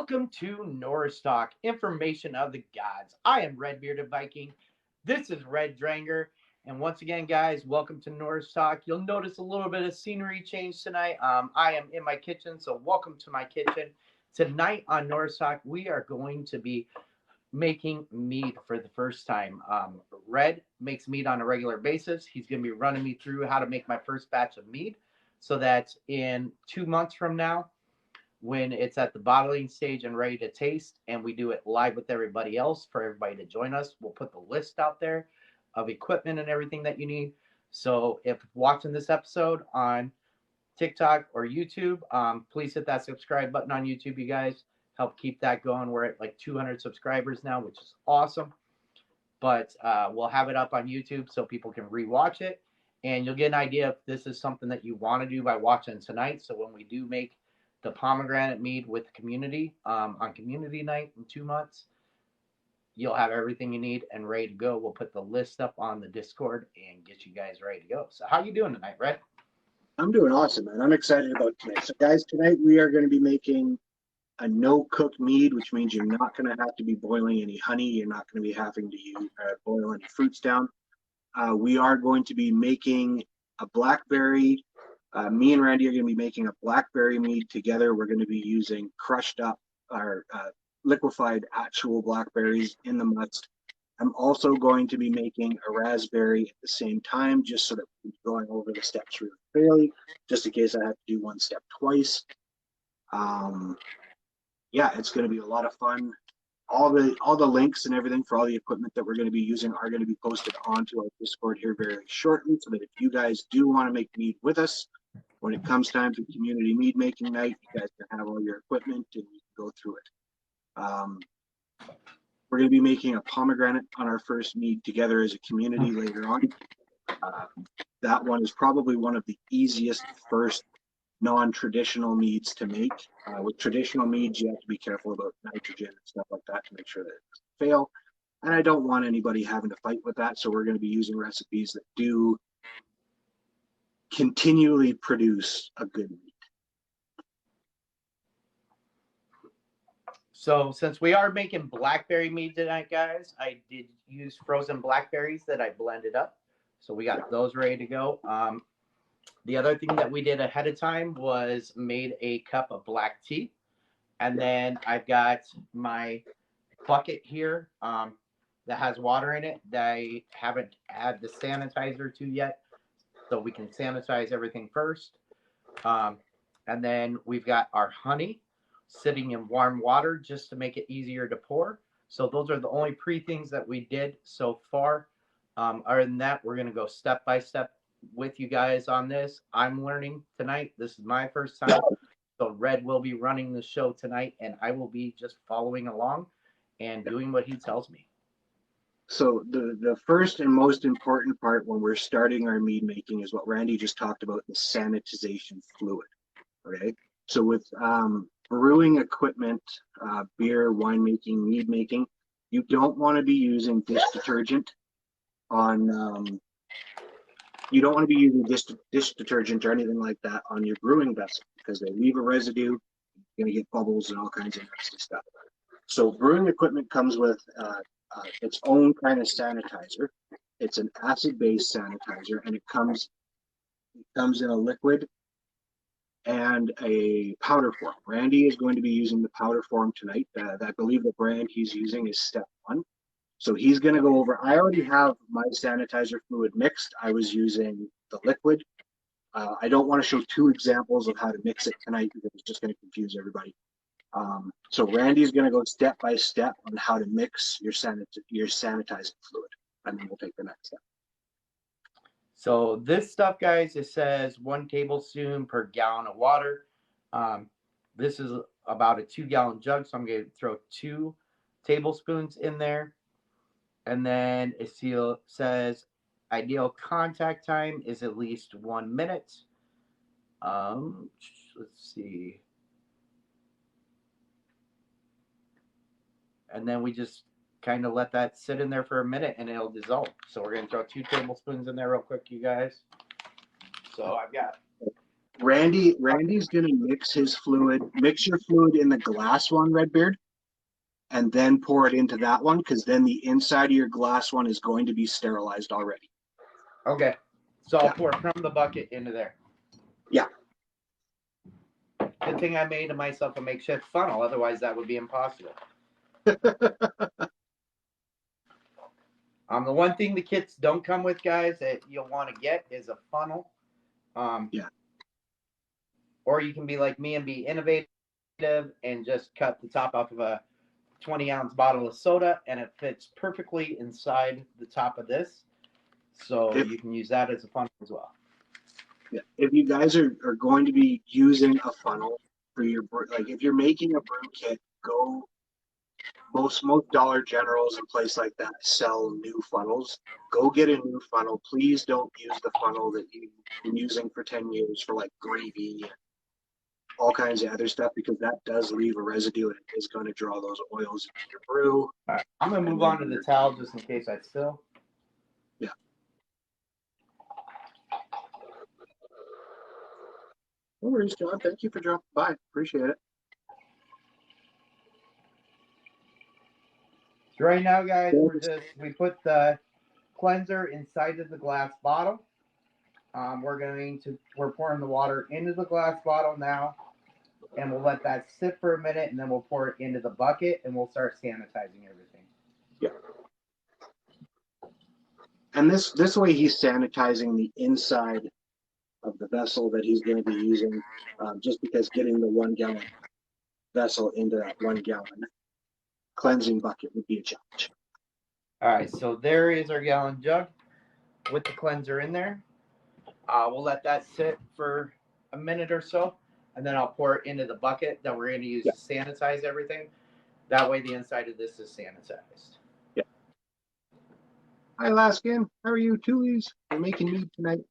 Welcome to Norse Talk, information of the gods. I am Red Bearded Viking. This is Red Dranger. And once again, guys, welcome to Norse Talk. You'll notice a little bit of scenery change tonight. I am in my kitchen, so welcome to my kitchen. Tonight on Norse Talk, we are going to be making mead for the first time. Red makes mead on a regular basis. He's going to be running me through how to make my first batch of mead so that in 2 months from now, when it's at the bottling stage and ready to taste, and we do it live with everybody else for everybody to join us, we'll put the list out there of equipment and everything that you need. So if watching this episode on TikTok or YouTube, please hit that subscribe button on YouTube, you guys. Help keep that going. We're at like 200 subscribers now, which is awesome. But we'll have it up on YouTube so people can rewatch it. And you'll get an idea if this is something that you want to do by watching tonight. So when we do make the Pomegranate Mead with the community on community night in 2 months, you'll have everything you need and ready to go. We'll put the list up on the Discord and get you guys ready to go. So how you doing tonight, Red? I'm doing awesome, man. I'm excited about tonight. So guys, tonight we are going to be making a no-cook mead, which means you're not going to have to be boiling any honey. You're not going to be having to boil any fruits down. We are going to be making a blackberry. Me and Randy are going to be making a blackberry mead together. We're going to be using crushed up or liquefied actual blackberries in the must. I'm also going to be making a raspberry at the same time, just so that we're going over the steps really clearly, just in case I have to do one step twice. Yeah, it's going to be a lot of fun. All the links and everything for all the equipment that we're going to be using are going to be posted onto our Discord here very shortly, so that if you guys do want to make mead with us, when it comes time to community mead making night, you guys can have all your equipment and we can go through it. We're going to be making a pomegranate on our first mead together as a community later on. That one is probably one of the easiest first non-traditional meads to make. With traditional meads, you have to be careful about nitrogen and stuff like that to make sure that it doesn't fail. And I don't want anybody having to fight with that, so we're going to be using recipes that do continually produce a good mead. So since we are making blackberry mead tonight, guys, I did use frozen blackberries that I blended up. So we got those ready to go. The other thing that we did ahead of time was made a cup of black tea. And then I've got my bucket here that has water in it that I haven't added the sanitizer to yet. So we can sanitize everything first. And then we've got our honey sitting in warm water just to make it easier to pour. So those are the only things that we did so far. Other than that, we're going to go step by step with you guys on this. I'm learning tonight. This is my first time. So Red will be running the show tonight, and I will be just following along and doing what he tells me. So the first and most important part when we're starting our mead making is what Randy just talked about, the sanitization fluid. Okay, so with brewing equipment, beer, winemaking, mead making, you don't want to be using dish detergent on. You don't want to be using dish detergent or anything like that on your brewing vessel, because they leave a residue. You're going to get bubbles and all kinds of nasty stuff. So brewing equipment comes with its own kind of sanitizer. It's an acid-based sanitizer, and it comes in a liquid and a powder form. Randy is going to be using the powder form tonight. I believe the brand he's using is Step 1. So he's going to go over. I already have my sanitizer fluid mixed. I was using the liquid. I don't want to show 2 examples of how to mix it tonight because it's just going to confuse everybody. So Randy's going to go step by step on how to mix your sanitizing fluid, and then we'll take the next step. So this stuff, guys, it says 1 tablespoon per gallon of water. This is about a 2-gallon jug, so I'm going to throw 2 tablespoons in there. And then it says ideal contact time is at least 1 minute. Let's see. And then we just kind of let that sit in there for a minute and it'll dissolve. So we're going to throw 2 tablespoons in there real quick, you guys. So I've got Randy's gonna mix your fluid in the glass one, Redbeard, and then pour it into that one, because then the inside of your glass one is going to be sterilized already. Okay. So I'll pour from the bucket into there. Yeah. Good thing I made myself a makeshift funnel, otherwise that would be impossible. The one thing the kits don't come with, guys, that you'll want to get is a funnel. Yeah. Or you can be like me and be innovative and just cut the top off of a 20-ounce bottle of soda, and it fits perfectly inside the top of this. So you can use that as a funnel as well. Yeah. If you guys are going to be using a funnel for your brew, like if you're making a brew kit, go most Dollar Generals and places like that sell new funnels. Go get a new funnel. Please don't use the funnel that you've been using for 10 years for like gravy and all kinds of other stuff, because that does leave a residue and it is going to draw those oils into your brew. All right. I'm going to move on to the towel just in case I spill. Yeah. No worries, John. Thank you for dropping by. Appreciate it. So right now, guys, we put the cleanser inside of the glass bottle. We're pouring the water into the glass bottle now, and we'll let that sit for a minute, and then we'll pour it into the bucket, and we'll start sanitizing everything. Yeah. And this way he's sanitizing the inside of the vessel that he's going to be using, just because getting the 1 gallon vessel into that 1 gallon cleansing bucket would be a challenge. All right, so there is our gallon jug with the cleanser in there. We'll let that sit for a minute or so, and then I'll pour it into the bucket that we're going to use to sanitize everything. That way the inside of this is sanitized. Yeah. Hi, Laskin. How are you, Toolies? We're making mead tonight.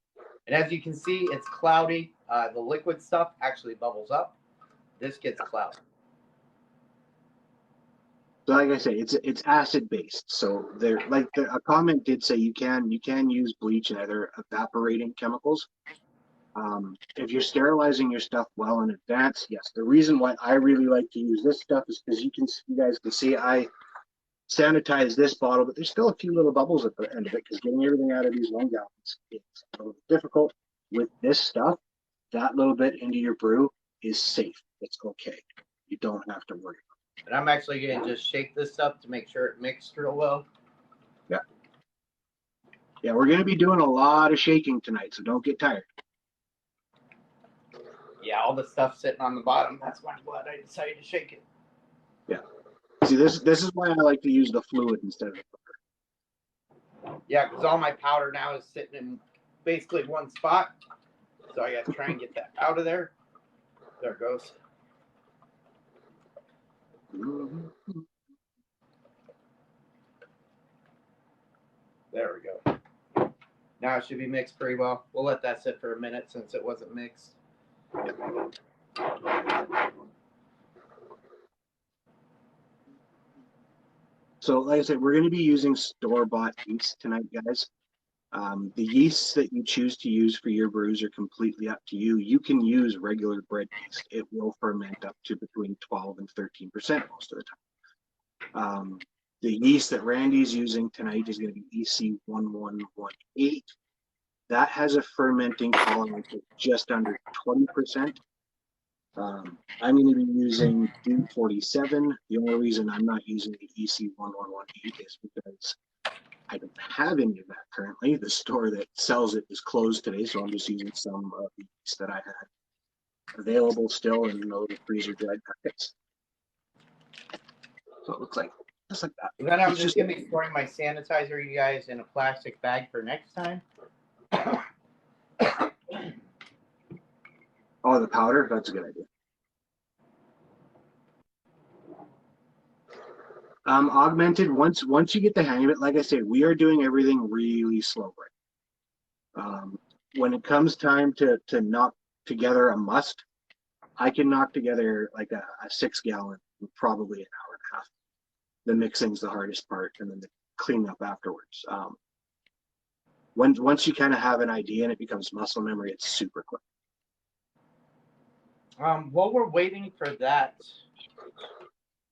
And as you can see, it's cloudy. The liquid stuff actually bubbles up. This gets cloudy. So like I say, it's acid based. So there, like a comment did say, you can use bleach and other evaporating chemicals. If you're sterilizing your stuff well in advance, yes. The reason why I really like to use this stuff is because you guys can see I sanitize this bottle, but there's still a few little bubbles at the end of it, because getting everything out of these 1 gallons is a little bit difficult. With this stuff, that little bit into your brew is safe. It's okay. You don't have to worry. And I'm actually going to just shake this up to make sure it mixed real well. Yeah. Yeah, we're going to be doing a lot of shaking tonight, so don't get tired. Yeah, all the stuff sitting on the bottom. That's why I'm glad I decided to shake it. Yeah. See, this is why I like to use the fluid instead of the powder. Yeah, because all my powder now is sitting in basically one spot. So I got to try and get that out of there. There it goes. There we go. Now it should be mixed pretty well. We'll let that sit for a minute since it wasn't mixed. So like I said, we're going to be using store-bought yeast tonight, guys. The yeasts that you choose to use for your brews are completely up to you. You can use regular bread yeast. It will ferment up to between 12 and 13% most of the time. The yeast that Randy's using tonight is going to be EC1118. That has a fermenting tolerance of just under 20%. I'm going to be using D47. The only reason I'm not using the EC1118 is because I don't have any of that currently. The store that sells it is closed today, so I'm just using some of the yeast that I had available still in the little freezer dried packets. So it looks like just like that. And then I'm just going to be pouring my sanitizer, you guys, in a plastic bag for next time. Oh, the powder? That's a good idea. Augmented, once you get the hang of it, like I say, we are doing everything really slow right. When it comes time to knock together a must, I can knock together like a 6 gallon in probably an hour and a half. The mixing's the hardest part, and then the cleanup afterwards. Once you kind of have an idea and it becomes muscle memory, it's super quick. While we're waiting for that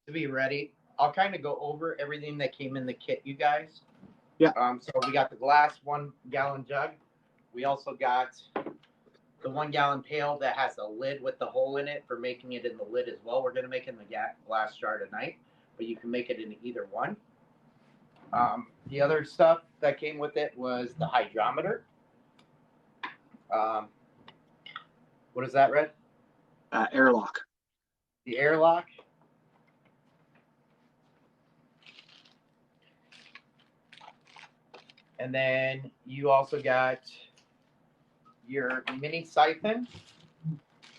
to be ready, I'll kind of go over everything that came in the kit, you guys. Yeah. So we got the glass 1 gallon jug. We also got the 1 gallon pail that has a lid with the hole in it for making it in the lid as well. We're going to make it in the glass jar tonight, but you can make it in either one. The other stuff that came with it was the hydrometer. What is that, Red? Airlock. The Airlock. And then you also got your mini siphon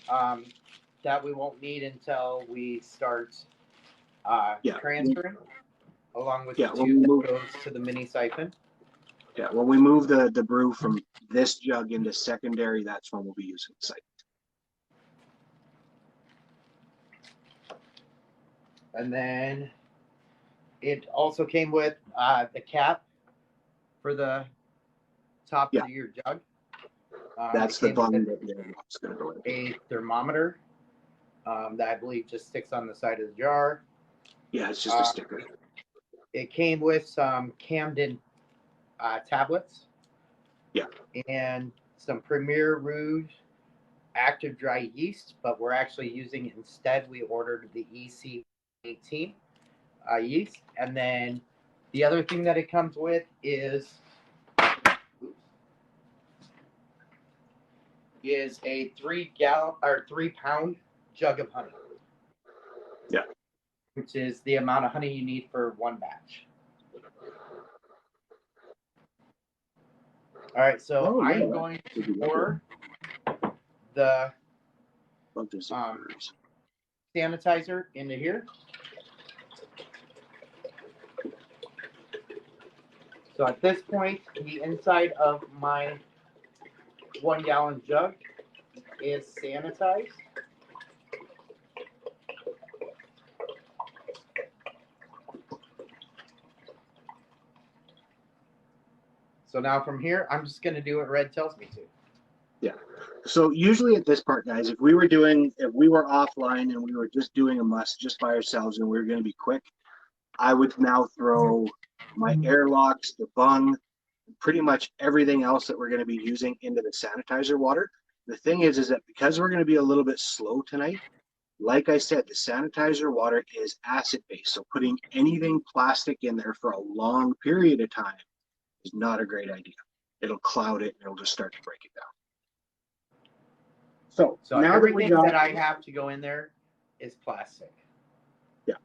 that we won't need until we start transferring, along with the tube that goes to the mini siphon. Yeah, when we move the brew from this jug into secondary, that's when we'll be using the siphon. And then it also came with the cap for the top of your jug. That's the bung that the Airlock's going to go in. A thermometer that I believe just sticks on the side of the jar. Yeah, it's just a sticker. It came with some Camden tablets. Yeah. And some Premier Rouge active dry yeast, but we're actually using instead, we ordered the EC18 yeast. And then the other thing that it comes with is a 3 pound jug of honey. Yeah. Which is the amount of honey you need for one batch. All right, so I'm going to pour the sanitizer into here. So at this point, the inside of my 1 gallon jug is sanitized. So now from here, I'm just going to do what Red tells me to. Yeah. So usually at this part, guys, if we were offline and we were just doing a must just by ourselves and we were going to be quick, I would now throw my airlocks, the bung, pretty much everything else that we're going to be using into the sanitizer water. The thing is that because we're going to be a little bit slow tonight, like I said, the sanitizer water is acid-based. So putting anything plastic in there for a long period of time is not a great idea. It'll cloud it and it'll just start to break it down. So now everything that I have to go in there is plastic. Yeah.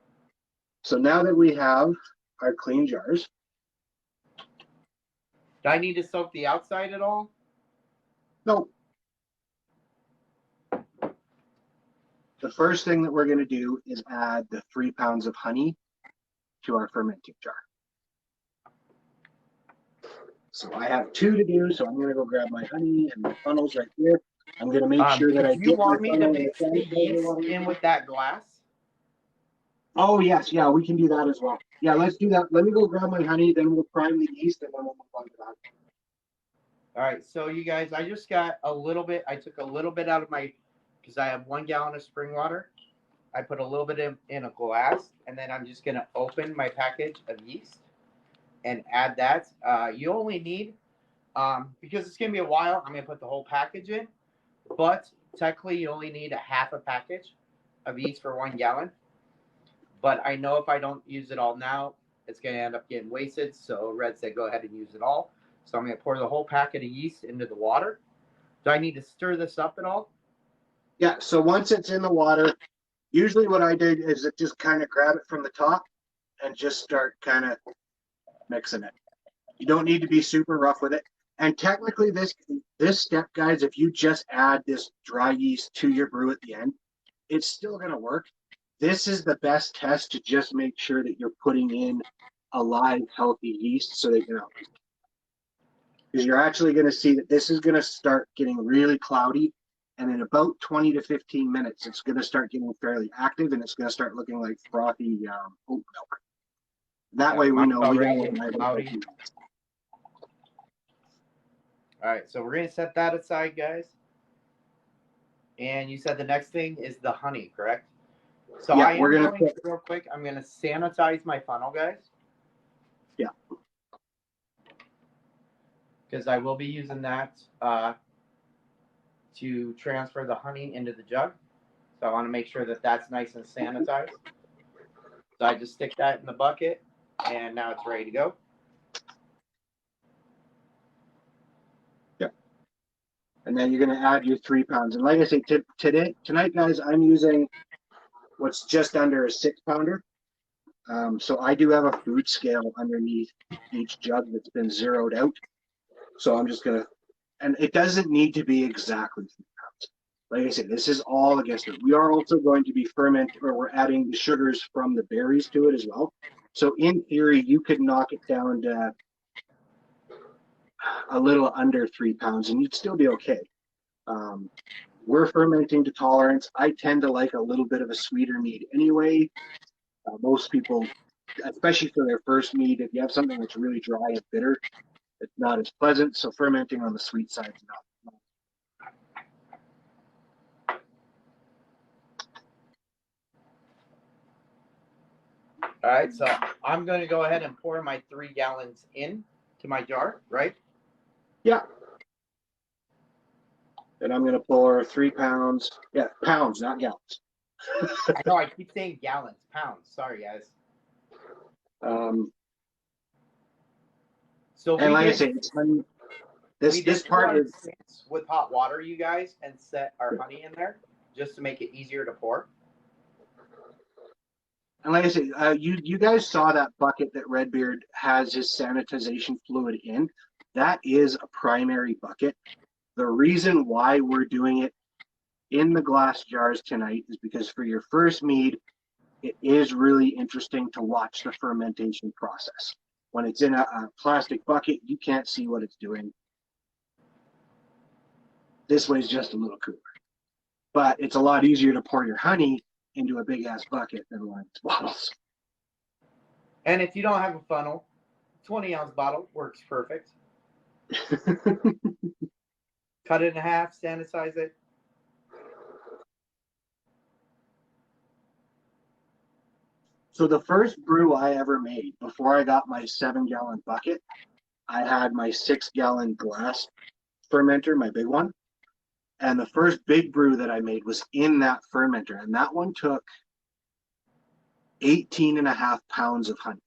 So now that we have our clean jars. Do I need to soak the outside at all? No. The first thing that we're going to do is add the 3 pounds of honey to our fermenting jar. So I have 2 to do, so I'm going to go grab my honey and my funnels right here. I'm going to make sure that I get my funnel. Do you want me to mix the yeast in with that glass? Oh, yes. Yeah, we can do that as well. Yeah, let's do that. Let me go grab my honey, then we'll prime the yeast, and then we'll move on to that. All right, so you guys, I just got a little bit. I took a little bit out of my, because I have 1 gallon of spring water. I put a little bit in a glass, and then I'm just going to open my package of yeast and add that. You only need, because it's going to be a while, I'm going to put the whole package in. But technically, you only need a half a package of yeast for 1 gallon. But I know if I don't use it all now, it's going to end up getting wasted. So Red said go ahead and use it all. So I'm going to pour the whole packet of yeast into the water. Do I need to stir this up at all? Yeah, so once it's in the water, usually what I did is just kind of grab it from the top and just start kind of mixing it. You don't need to be super rough with it. And technically this step, guys, if you just add this dry yeast to your brew at the end, it's still going to work. This is the best test to just make sure that you're putting in a live, healthy yeast so that, because you're actually going to see that this is going to start getting really cloudy. And in about 20 to 15 minutes, it's going to start getting fairly active and it's going to start looking like frothy oat milk. That way we know we got it cloudy. All right, so we're going to set that aside, guys. And you said the next thing is the honey, correct? So Yeah, I we're am gonna going put, to, real quick, I'm going to sanitize my funnel, guys. yeah. Because I will be using that to transfer the honey into the jug. So I want to make sure that that's nice and sanitized. So I just stick that in the bucket, and now it's ready to go. Yeah. And then you're going to add your 3 pounds. And like I say, tonight, guys, I'm using what's just under a 6-pounder. So I do have a food scale underneath each jug that's been zeroed out. So I'm just going to, and it doesn't need to be exactly 3 pounds. Like I said, this is all against it. We are also going to be fermenting, or we're adding the sugars from the berries to it as well. So in theory, you could knock it down to a little under 3 pounds and you'd still be okay. We're fermenting to tolerance. I tend to like a little bit of a sweeter mead anyway. Most people, especially for their first mead, if you have something that's really dry and bitter, it's not as pleasant. So fermenting on the sweet side is not. All right, so I'm going to go ahead and pour my 3 gallons in to my jar, right? Yeah. And I'm going to pour 3 pounds. Yeah, pounds, not gallons. I know I keep saying gallons, pounds. Sorry, guys. So And we like I did, say, it's honey. This fill part our is, sticks with hot water, you guys, and set our honey in there just to make it easier to pour. and like I say, you guys saw that bucket that Redbeard has his sanitization fluid in. That is a primary bucket. The reason why we're doing it in the glass jars tonight is because for your first mead, it is really interesting to watch the fermentation process. When it's in a plastic bucket, you can't see what it's doing. This way is just a little cooler. But it's a lot easier to pour your honey into a big ass bucket than one of its bottles. And if you don't have a funnel, 20-ounce bottle works perfect. Cut it in half, sanitize it. So the first brew I ever made before I got my 7-gallon bucket, I had my 6-gallon glass fermenter, my big one. And the first big brew that I made was in that fermenter. And that one took 18.5 pounds of honey.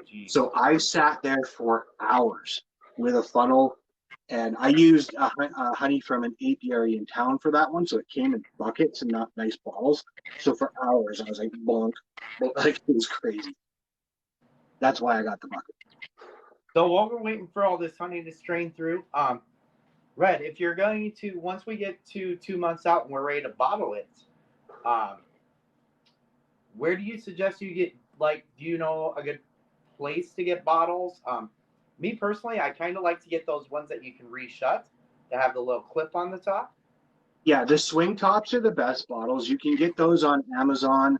Jeez. So I sat there for hours with a funnel, and I used a honey from an apiary in town for that one. So it came in buckets and not nice bottles. So for hours, I was like, bonk. Like, it was crazy. That's why I got the bucket. So while we're waiting for all this honey to strain through, Red, if you're going to, once we get to 2 months out and we're ready to bottle it, where do you suggest you get, like, do you know a good place to get bottles? Me personally, I kind of like to get those ones that you can reshut to have the little clip on the top. Yeah, the swing tops are the best bottles. You can get those on Amazon.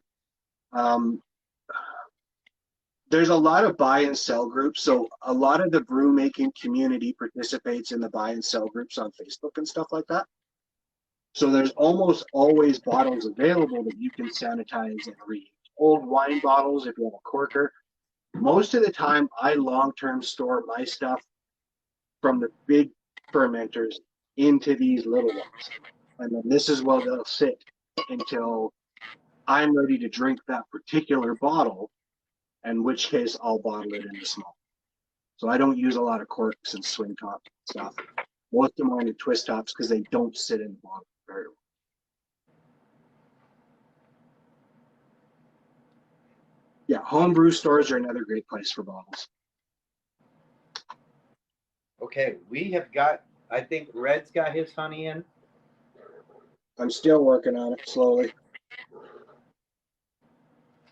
There's a lot of buy and sell groups. So a lot of the brew making community participates in the buy and sell groups on Facebook and stuff like that. So there's almost always bottles available that you can sanitize and read. Old wine bottles, if you have a corker. Most of the time, I long-term store my stuff from the big fermenters into these little ones. And then this is where they'll sit until I'm ready to drink that particular bottle, in which case I'll bottle it in the small. So I don't use a lot of corks and swing tops and stuff. Most of mine are twist tops because they don't sit in the bottle very well. Yeah, homebrew stores are another great place for bottles. Okay, we have got, I think Red's got his honey in. I'm still working on it slowly.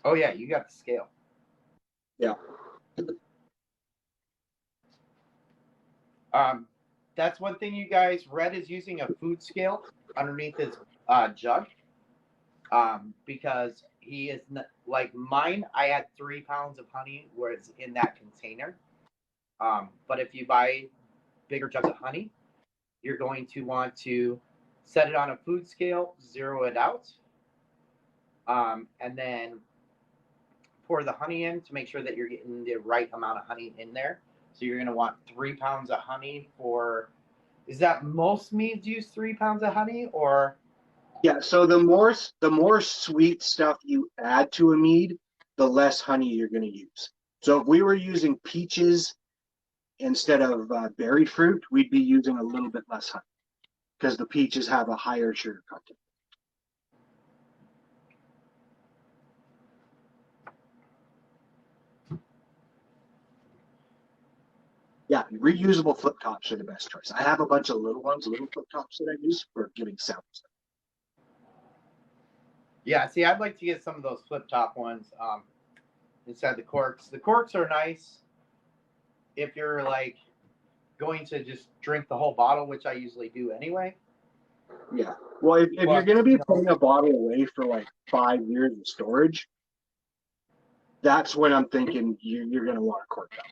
Oh, yeah, you got the scale. Yeah. That's one thing, you guys. Red is using a food scale underneath his jug because he is like mine. I had 3 pounds of honey where it's in that container. But if you buy bigger jugs of honey, you're going to want to set it on a food scale, 0 it out, and then pour the honey in to make sure that you're getting the right amount of honey in there. So you're going to want 3 pounds of honey for, is that most meads use 3 pounds of honey, or? Yeah, so the more sweet stuff you add to a mead, the less honey you're going to use. So if we were using peaches instead of berry fruit, we'd be using a little bit less honey because the peaches have a higher sugar content. Yeah, reusable flip tops are the best choice. I have a bunch of little ones, little flip tops that I use for giving sounds. Yeah, see, I'd like to get some of those flip top ones inside the corks. The corks are nice if you're like going to just drink the whole bottle, which I usually do anyway. Yeah. Well, if you're going to be putting a bottle away for like 5 years of storage, that's when I'm thinking you're going to want to cork that bottle.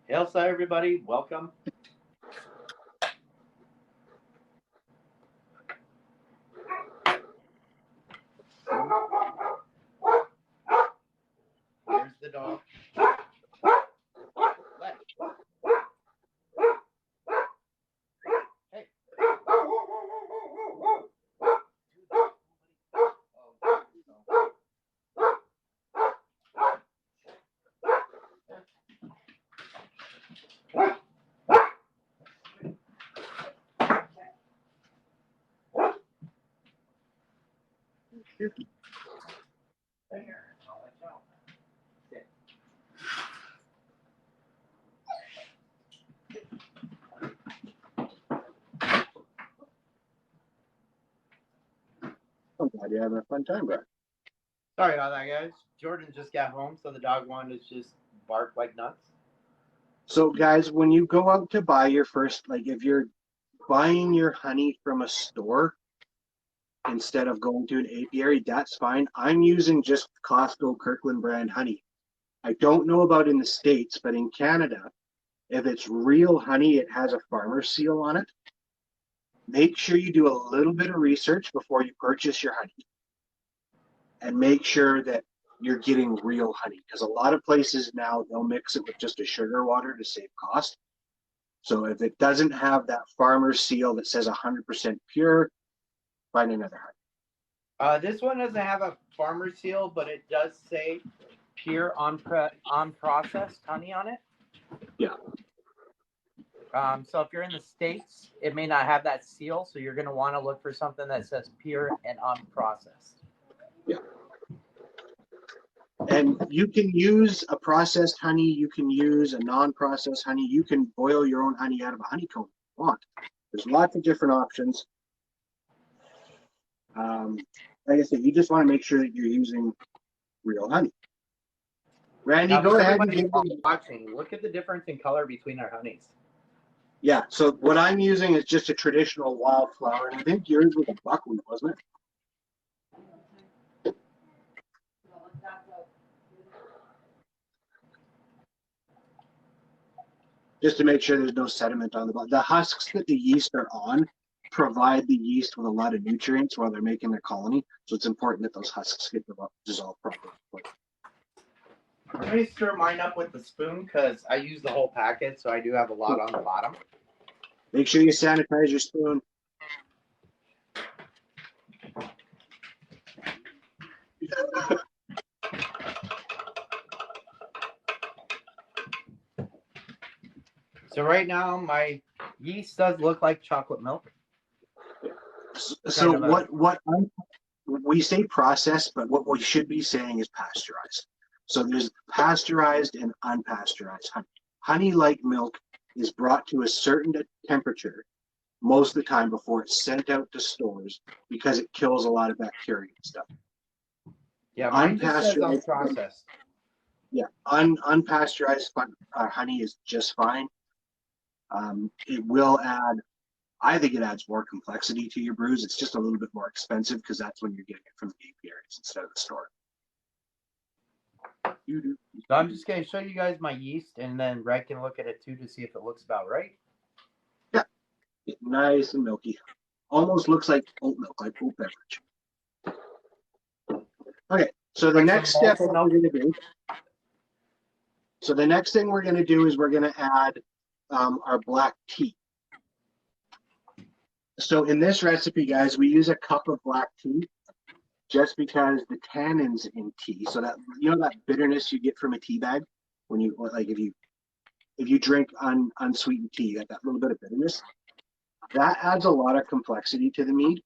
Hail, everybody. Welcome. There's the dog. Let. Hey. There. I'll let you out. Sit. I'm glad you're having a fun time, bro. Sorry about that, guys. Jordan just got home, so the dog wanted to just bark like nuts. So, guys, when you go out to buy your first, like if you're buying your honey from a store instead of going to an apiary, that's fine. I'm using just Costco Kirkland brand honey. I don't know about in the States, but in Canada, if it's real honey, it has a farmer seal on it. Make sure you do a little bit of research before you purchase your honey. And make sure that you're getting real honey. Because a lot of places now, they'll mix it with just a sugar water to save cost. So if it doesn't have that farmer seal that says 100% pure, find another honey. This one doesn't have a farmer seal, but it does say pure unprocessed honey on it. Yeah. So if you're in the States, it may not have that seal, so you're going to want to look for something that says pure and unprocessed. Yeah. And you can use a processed honey. You can use a non-processed honey. You can boil your own honey out of a honeycomb if you want. There's lots of different options. Like I said, you just want to make sure that you're using real honey. Randy, go ahead. Watching. Look at the difference in color between our honeys. Yeah, so what I'm using is just a traditional wildflower, and I think yours was a buckwheat, wasn't it? Just to make sure there's no sediment on the bottom. The husks that the yeast are on provide the yeast with a lot of nutrients while they're making their colony, so it's important that those husks get dissolved properly. I'm going to stir mine up with the spoon because I use the whole packet, so I do have a lot on the bottom. Make sure you sanitize your spoon. So right now, my yeast does look like chocolate milk. So we say processed, but what we should be saying is pasteurized. So there's pasteurized and unpasteurized honey. Honey, like milk, is brought to a certain temperature most of the time before it's sent out to stores because it kills a lot of bacteria and stuff. Yeah, mine just says unprocessed. Yeah, unpasteurized honey is just fine. It will add I think it adds more complexity to your brews. It's just a little bit more expensive because that's when you're getting it from the apiaries instead of the store. So I'm just going to show you guys my yeast, and then Red can look at it too to see if it looks about right. Yeah, nice and milky. Almost looks like oat milk, like oat beverage. Okay, so the next step we're going to do. So the next thing we're going to do is we're going to add our black tea. So in this recipe, guys, we use a cup of black tea just because the tannins in tea, so that, you know, that bitterness you get from a tea bag when you, like, if you drink unsweetened tea, you get that little bit of bitterness. That adds a lot of complexity to the mead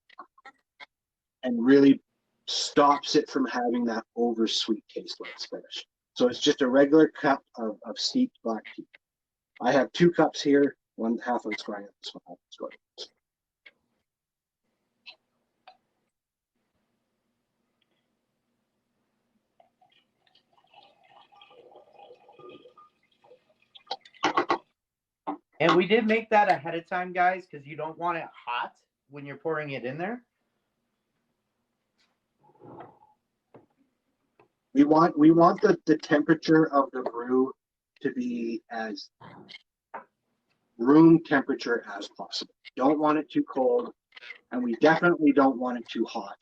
and really stops it from having that over sweet taste when it's finished. So it's just a regular cup of steeped black tea. I have 2 cups here, one half of it's going up, this one half is going up. And we did make that ahead of time, guys, because you don't want it hot when you're pouring it in there. We want the temperature of the brew to be as room temperature as possible. Don't want it too cold, and we definitely don't want it too hot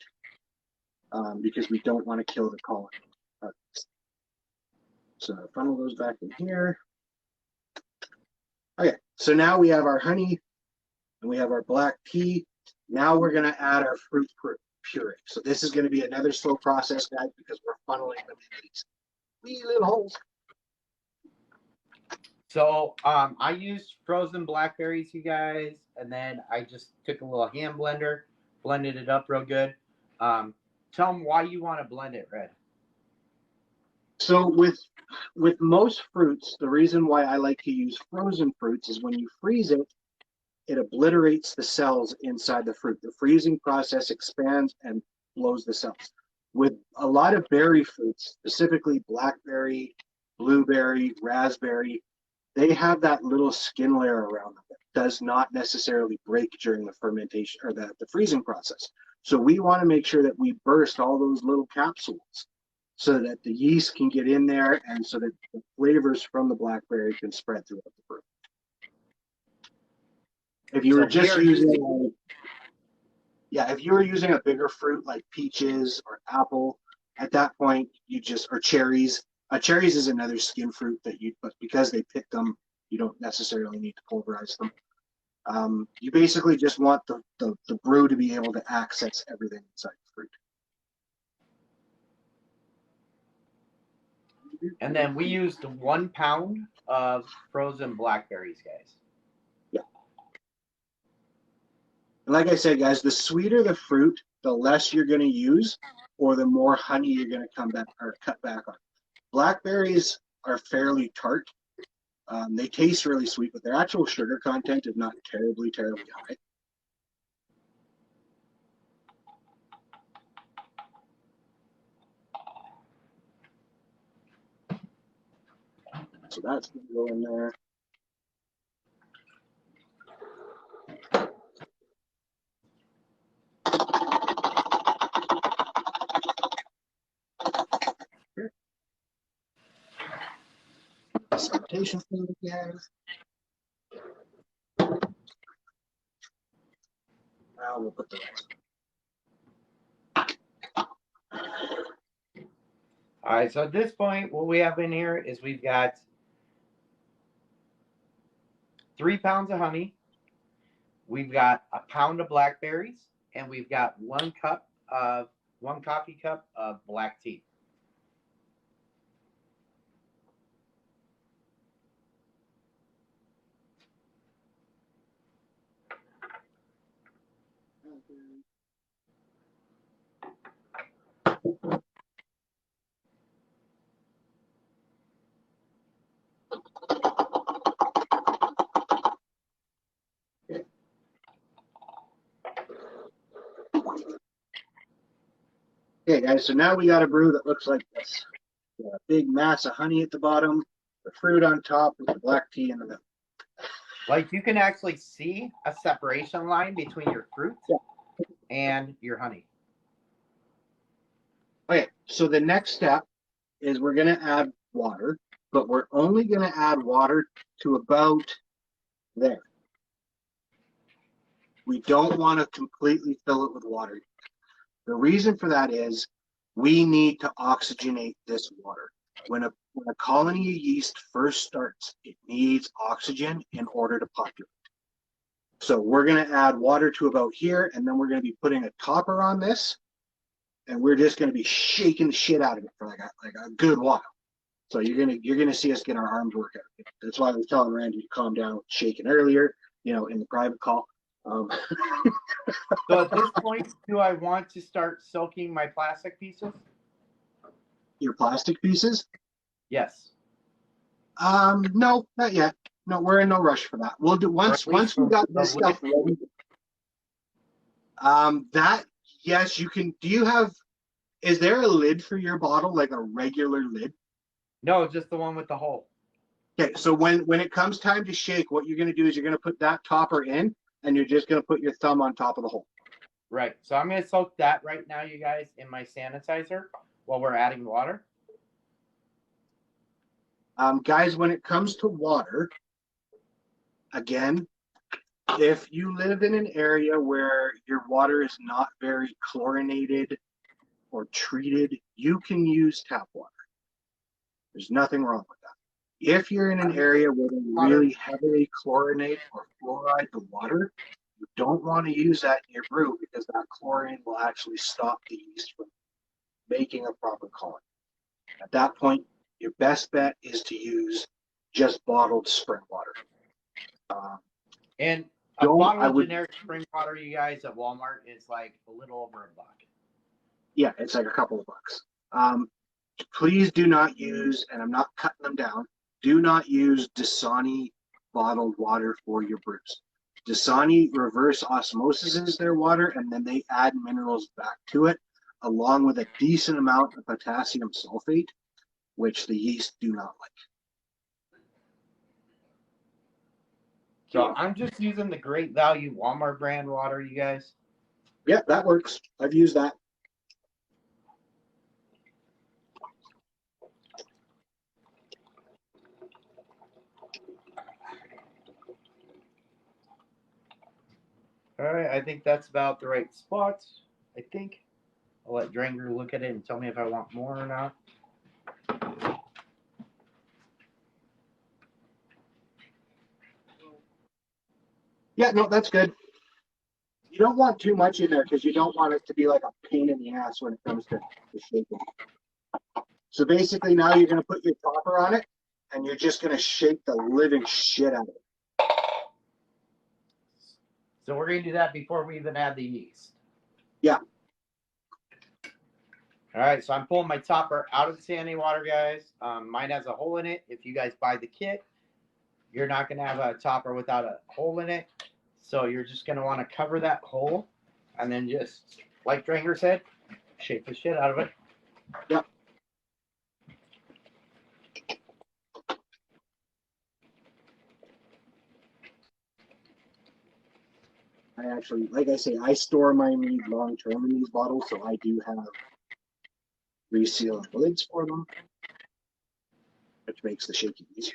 because we don't want to kill the colony. So funnel those back in here. Okay, so now we have our honey and we have our black tea. Now we're going to add our fruit puree. So this is going to be another slow process, guys, because we're funneling them into these wee little holes. So I used frozen blackberries, you guys, and then I just took a little hand blender, blended it up real good. Tell them why you want to blend it, Red. So with most fruits, the reason why I like to use frozen fruits is when you freeze it, it obliterates the cells inside the fruit. The freezing process expands and blows the cells. With a lot of berry fruits, specifically blackberry, blueberry, raspberry, they have that little skin layer around them that does not necessarily break during the fermentation or the freezing process. So we want to make sure that we burst all those little capsules so that the yeast can get in there and so that the flavors from the blackberry can spread throughout the fruit. If you were just using, if you were using a bigger fruit like peaches or apple, at that point you just, or cherries. Cherries is another skin fruit that but because they pick them, you don't necessarily need to pulverize them. You basically just want the brew to be able to access everything inside the fruit. And then we used 1 pound of frozen blackberries, guys. Yeah. And like I said, guys, the sweeter the fruit, the less you're going to use, or the more honey you're going to come back or cut back on. Blackberries are fairly tart. They taste really sweet, but their actual sugar content is not terribly, terribly high. So that's going to go in there. Sanitization Fluid again. Now we'll put the rest. All right, so at this point, what we have in here is we've got 3 pounds of honey, we've got 1 pound of blackberries, and we've got 1 coffee cup of black tea. Okay, guys, so now we got a brew that looks like this. A big mass of honey at the bottom, the fruit on top with the black tea in the middle. Like you can actually see a separation line between your fruit and your honey. Okay, so the next step is we're going to add water, but we're only going to add water to about there. We don't want to completely fill it with water. The reason for that is we need to oxygenate this water. When a colony of yeast first starts, it needs oxygen in order to populate. So we're going to add water to about here, and then we're going to be putting a topper on this, and we're just going to be shaking the shit out of it for like a good while. So you're gonna see us get our arms work out. That's why I was telling Randy to calm down, shaking earlier, you know, in the private call. So at this point, do I want to start soaking my plastic pieces? Your plastic pieces? Yes. No, not yet. No, we're in no rush for that. We'll do once we got this stuff ready. That yes, you can. Do you have? Is there a lid for your bottle, like a regular lid? No, just the one with the hole. Okay, so when it comes time to shake, what you're going to do is you're going to put that topper in, and you're just going to put your thumb on top of the hole. Right. So I'm going to soak that right now, you guys, in my sanitizer while we're adding water. Guys, when it comes to water, again, if you live in an area where your water is not very chlorinated or treated, you can use tap water. There's nothing wrong with that. If you're in an area where they really heavily chlorinate or fluoride the water, you don't want to use that in your brew because that chlorine will actually stop the yeast from making a proper colony. At that point, your best bet is to use just bottled spring water. And a bottle of generic spring water, you guys, at Walmart is like a little over $1. Yeah, it's like a couple of bucks. Please do not use, and I'm not cutting them down, do not use Dasani bottled water for your brews. Dasani reverse osmosis their water, and then they add minerals back to it, along with a decent amount of potassium sulfate, which the yeast do not like. So I'm just using the Great Value Walmart brand water, you guys. Yeah, that works. I've used that. All right, I think that's about the right spot. I think I'll let Dranger look at it and tell me if I want more or not. Yeah, no, that's good. You don't want too much in there because you don't want it to be like a pain in the ass when it comes to shaking. So basically now you're going to put your topper on it and you're just going to shake the living shit out of it. So we're going to do that before we even add the yeast. Yeah. All right, so I'm pulling my topper out of the standing water, guys. Mine has a hole in it. If you guys buy the kit, you're not going to have a topper without a hole in it. So you're just going to want to cover that hole and then just, like Dranger said, shake the shit out of it. Yep. I actually, like I say, I store my mead long term in these bottles, so I do have resealed lids for them, which makes the shaking easier.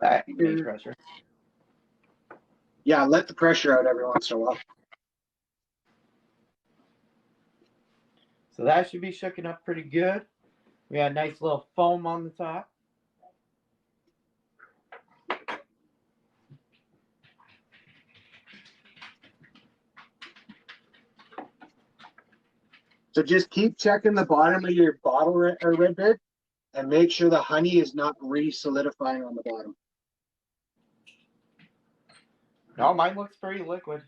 That made pressure. Yeah, let the pressure out every once in a while. So that should be shooken up pretty good. We got a nice little foam on the top. So just keep checking the bottom of your bottle or red bed and make sure the honey is not re-solidifying on the bottom. No, mine looks pretty liquid.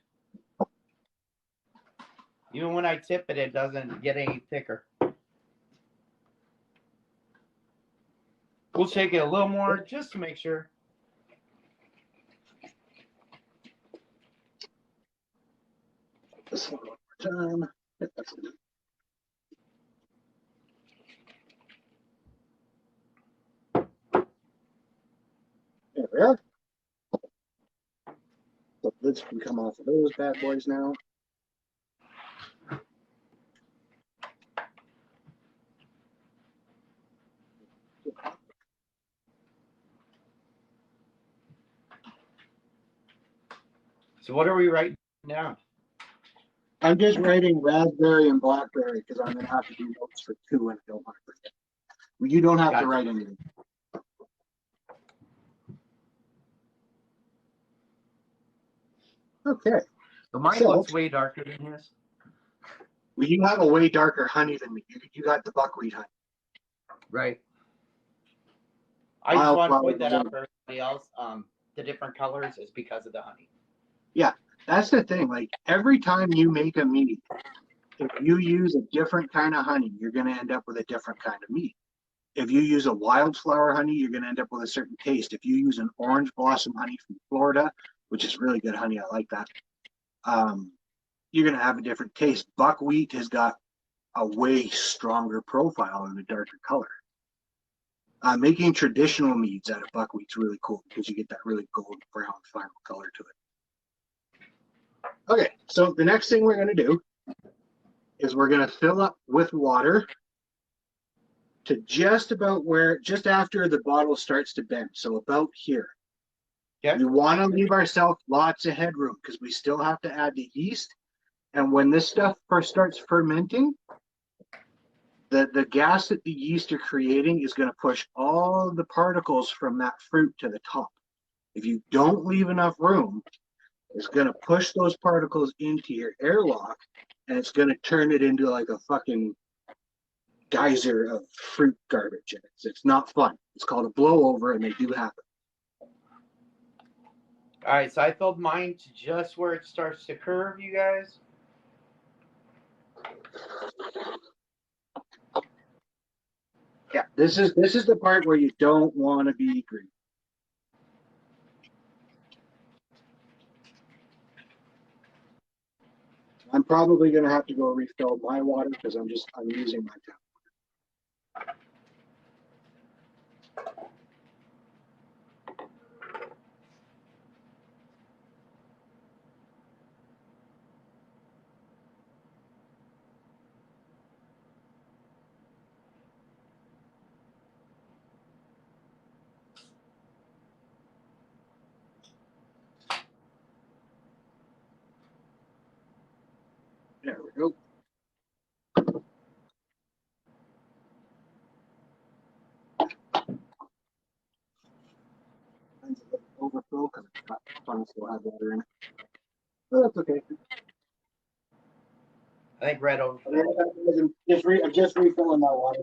Even when I tip it, it doesn't get any thicker. We'll shake it a little more just to make sure. This one more time. There we are. The lids can come off of those bad boys now. So what are we writing down? I'm just writing raspberry and blackberry because I'm going to have to do notes for 2 and I don't want to forget. You don't have to write anything. Okay. So mine looks way darker than his. Well, you have a way darker honey than me. You got the buckwheat honey. Right. I just want to point that out for everybody else. The different colors is because of the honey. Yeah, that's the thing. Like every time you make a mead, if you use a different kind of honey, you're going to end up with a different kind of mead. If you use a wildflower honey, you're going to end up with a certain taste. If you use an orange blossom honey from Florida, which is really good honey, I like that, you're going to have a different taste. Buckwheat has got a way stronger profile and a darker color. Making traditional meads out of buckwheat's really cool because you get that really golden brown final color to it. Okay, so the next thing we're going to do is we're going to fill up with water to just after the bottle starts to bend, so about here. Yeah. We want to leave ourselves lots of headroom because we still have to add the yeast. And when this stuff first starts fermenting, the gas that the yeast are creating is going to push all the particles from that fruit to the top. If you don't leave enough room, it's going to push those particles into your airlock, and it's going to turn it into like a fucking geyser of fruit garbage. And it's not fun. It's called a blowover, and they do happen. All right, so I filled mine to just where it starts to curve, you guys. Yeah, this is the part where you don't want to be green. I'm probably going to have to go refill my water because I'm using my tap. There we go. Overfill because it's got fun still have water in it. But that's okay. I think red over. I'm just refilling my water.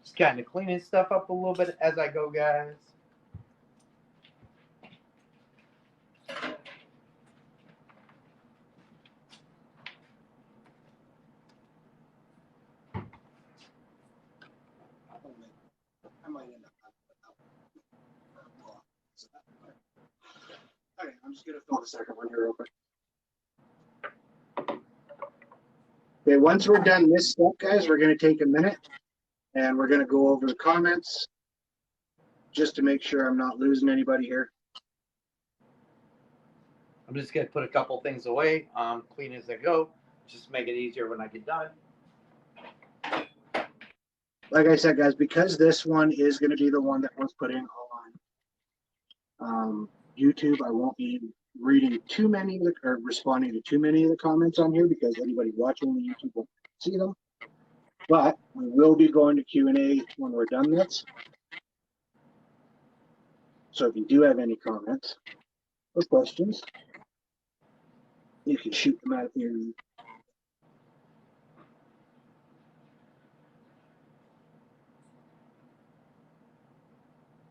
Just kind of cleaning stuff up a little bit as I go, guys. I might end up. Okay, I'm just gonna fill the second one here real quick. Okay, once we're done this step, guys, we're gonna take a minute and we're gonna go over the comments just to make sure I'm not losing anybody here. I'm just gonna put a couple things away, clean as I go, just make it easier when I get done. Like I said, guys, because this one is going to be the one that was put in on YouTube, I won't be reading too many or responding to too many of the comments on here because anybody watching the YouTube won't see them. But we will be going to Q&A when we're done this. So if you do have any comments or questions, you can shoot them out here.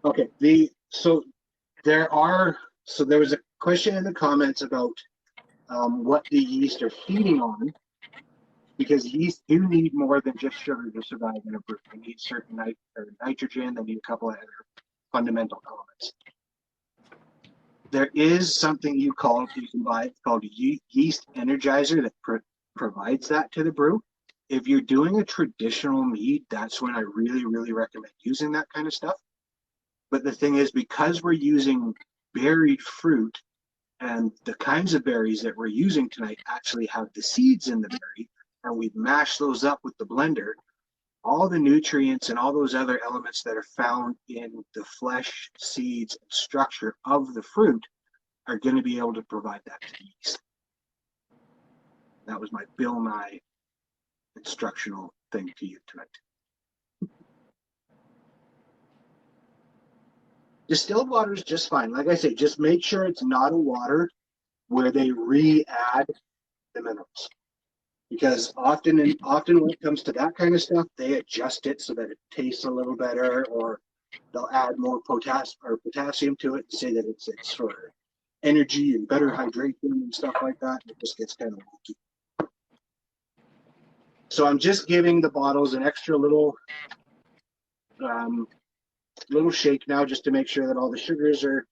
Okay, there was a question in the comments about what the yeast are feeding on, because yeast do need more than just sugar to survive in a brew. They need certain nitrogen, they need a couple of other fundamental elements. There is something you can buy, it's called Yeast Energizer, that provides that to the brew. If you're doing a traditional mead, that's when I really, really recommend using that kind of stuff. But the thing is, because we're using berried fruit, and the kinds of berries that we're using tonight actually have the seeds in the berry, and we mash those up with the blender, all the nutrients and all those other elements that are found in the flesh, seeds, and structure of the fruit are going to be able to provide that to the yeast. That was my Bill Nye instructional thing to you tonight. Distilled water is just fine. Like I say, just make sure it's not a water where they re-add the minerals. Because often when it comes to that kind of stuff, they adjust it so that it tastes a little better, or they'll add more potassium to it and say that it's for energy and better hydration and stuff like that. It just gets kind of wonky. So I'm just giving the bottles an extra little shake now, just to make sure that all the sugars are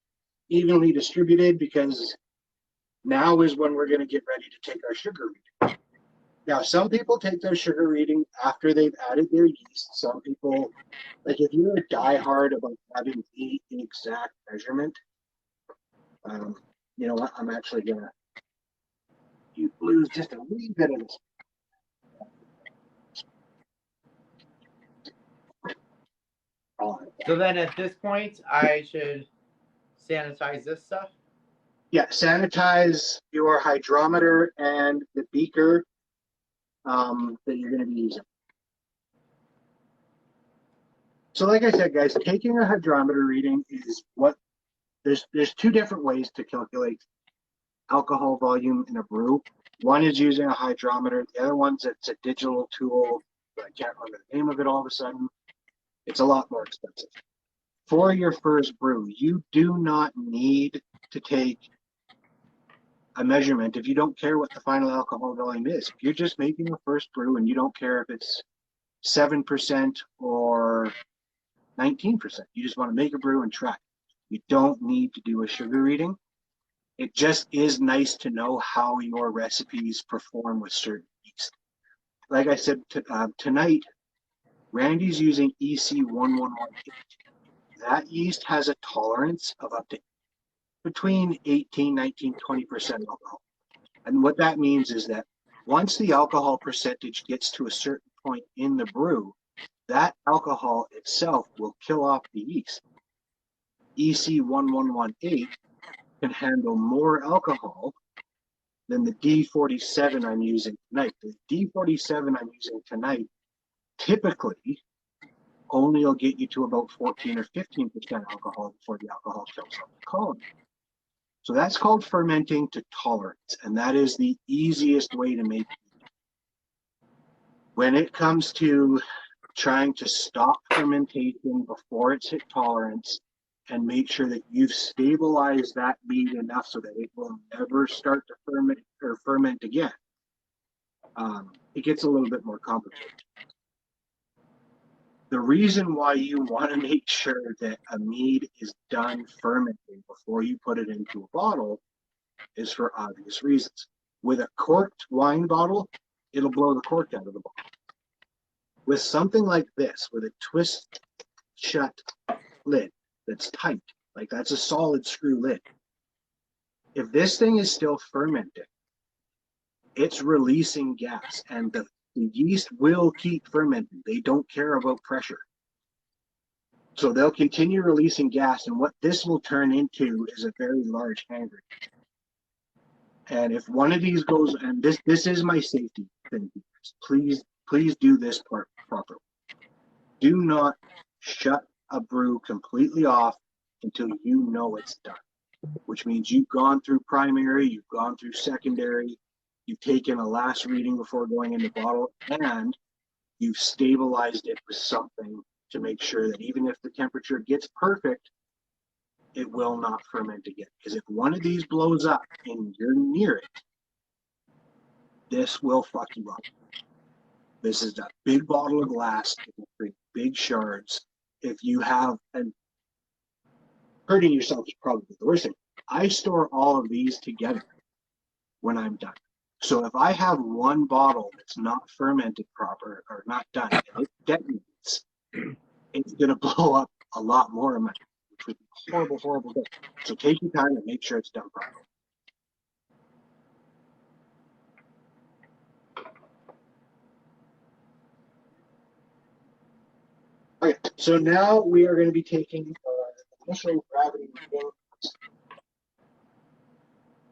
evenly distributed, because now is when we're going to get ready to take our sugar reading. Now, some people take their sugar reading after they've added their yeast. Some people, like if you're a diehard about having the exact measurement, you know what, I'm actually going to lose just a wee bit of this. So then at this point, I should sanitize this stuff? Yeah, sanitize your hydrometer and the beaker that you're going to be using. So like I said, guys, taking a hydrometer reading is there's two different ways to calculate alcohol volume in a brew. One is using a hydrometer. The other one's it's a digital tool. I can't remember the name of it all of a sudden. It's a lot more expensive. For your first brew, you do not need to take a measurement if you don't care what the final alcohol volume is. If you're just making a first brew and you don't care if it's 7% or 19%, you just want to make a brew and try. You don't need to do a sugar reading. It just is nice to know how your recipes perform with certain yeast. Like I said, tonight, Randy's using EC1118. That yeast has a tolerance of up to between 18, 19, 20% alcohol. And what that means is that once the alcohol percentage gets to a certain point in the brew, that alcohol itself will kill off the yeast. EC1118 can handle more alcohol than the D47 I'm using tonight. The D47 I'm using tonight typically only will get you to about 14 or 15% alcohol before the alcohol kills off the colony. So that's called fermenting to tolerance, and that is the easiest way to make it. When it comes to trying to stop fermentation before it's hit tolerance and make sure that you've stabilized that mead enough so that it will never start to ferment again, it gets a little bit more complicated. The reason why you want to make sure that a mead is done fermenting before you put it into a bottle is for obvious reasons. With a corked wine bottle, it'll blow the cork out of the bottle. With something like this, with a twist shut lid that's tight, like that's a solid screw lid, if this thing is still fermenting, it's releasing gas, and the yeast will keep fermenting. They don't care about pressure. So they'll continue releasing gas, and what this will turn into is a very large hand grenade. And if one of these goes, and this is my safety thing, times. Please do this part properly. Do not shut a brew completely off until you know it's done, which means you've gone through primary, you've gone through secondary, you've taken a last reading before going in the bottle, and you've stabilized it with something to make sure that even if the temperature gets perfect, it will not ferment again. Because if one of these blows up and you're near it, this will fuck you up. This is a big bottle of glass. It will create big shards. If you have, and hurting yourself is probably the worst thing. I store all of these together when I'm done. So if I have one bottle that's not fermented proper or not done, and it detonates, it's going to blow up a lot more of my, which would be horrible, horrible thing. So take your time and make sure it's done properly. Okay, so now we are going to be taking initial gravity reading.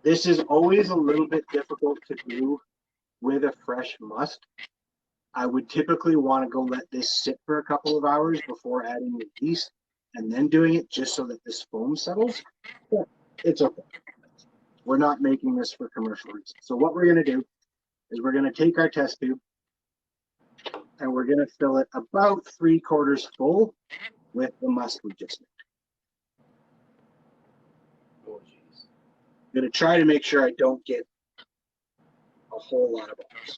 This is always a little bit difficult to do with a fresh must. I would typically want to go let this sit for a couple of hours before adding the yeast and then doing it just so that this foam settles. But it's okay. We're not making this for commercial reasons. So what we're going to do is we're going to take our test tube and we're going to fill it about 3/4 full with the must we just made. Oh, jeez. I'm going to try to make sure I don't get a whole lot of bubbles.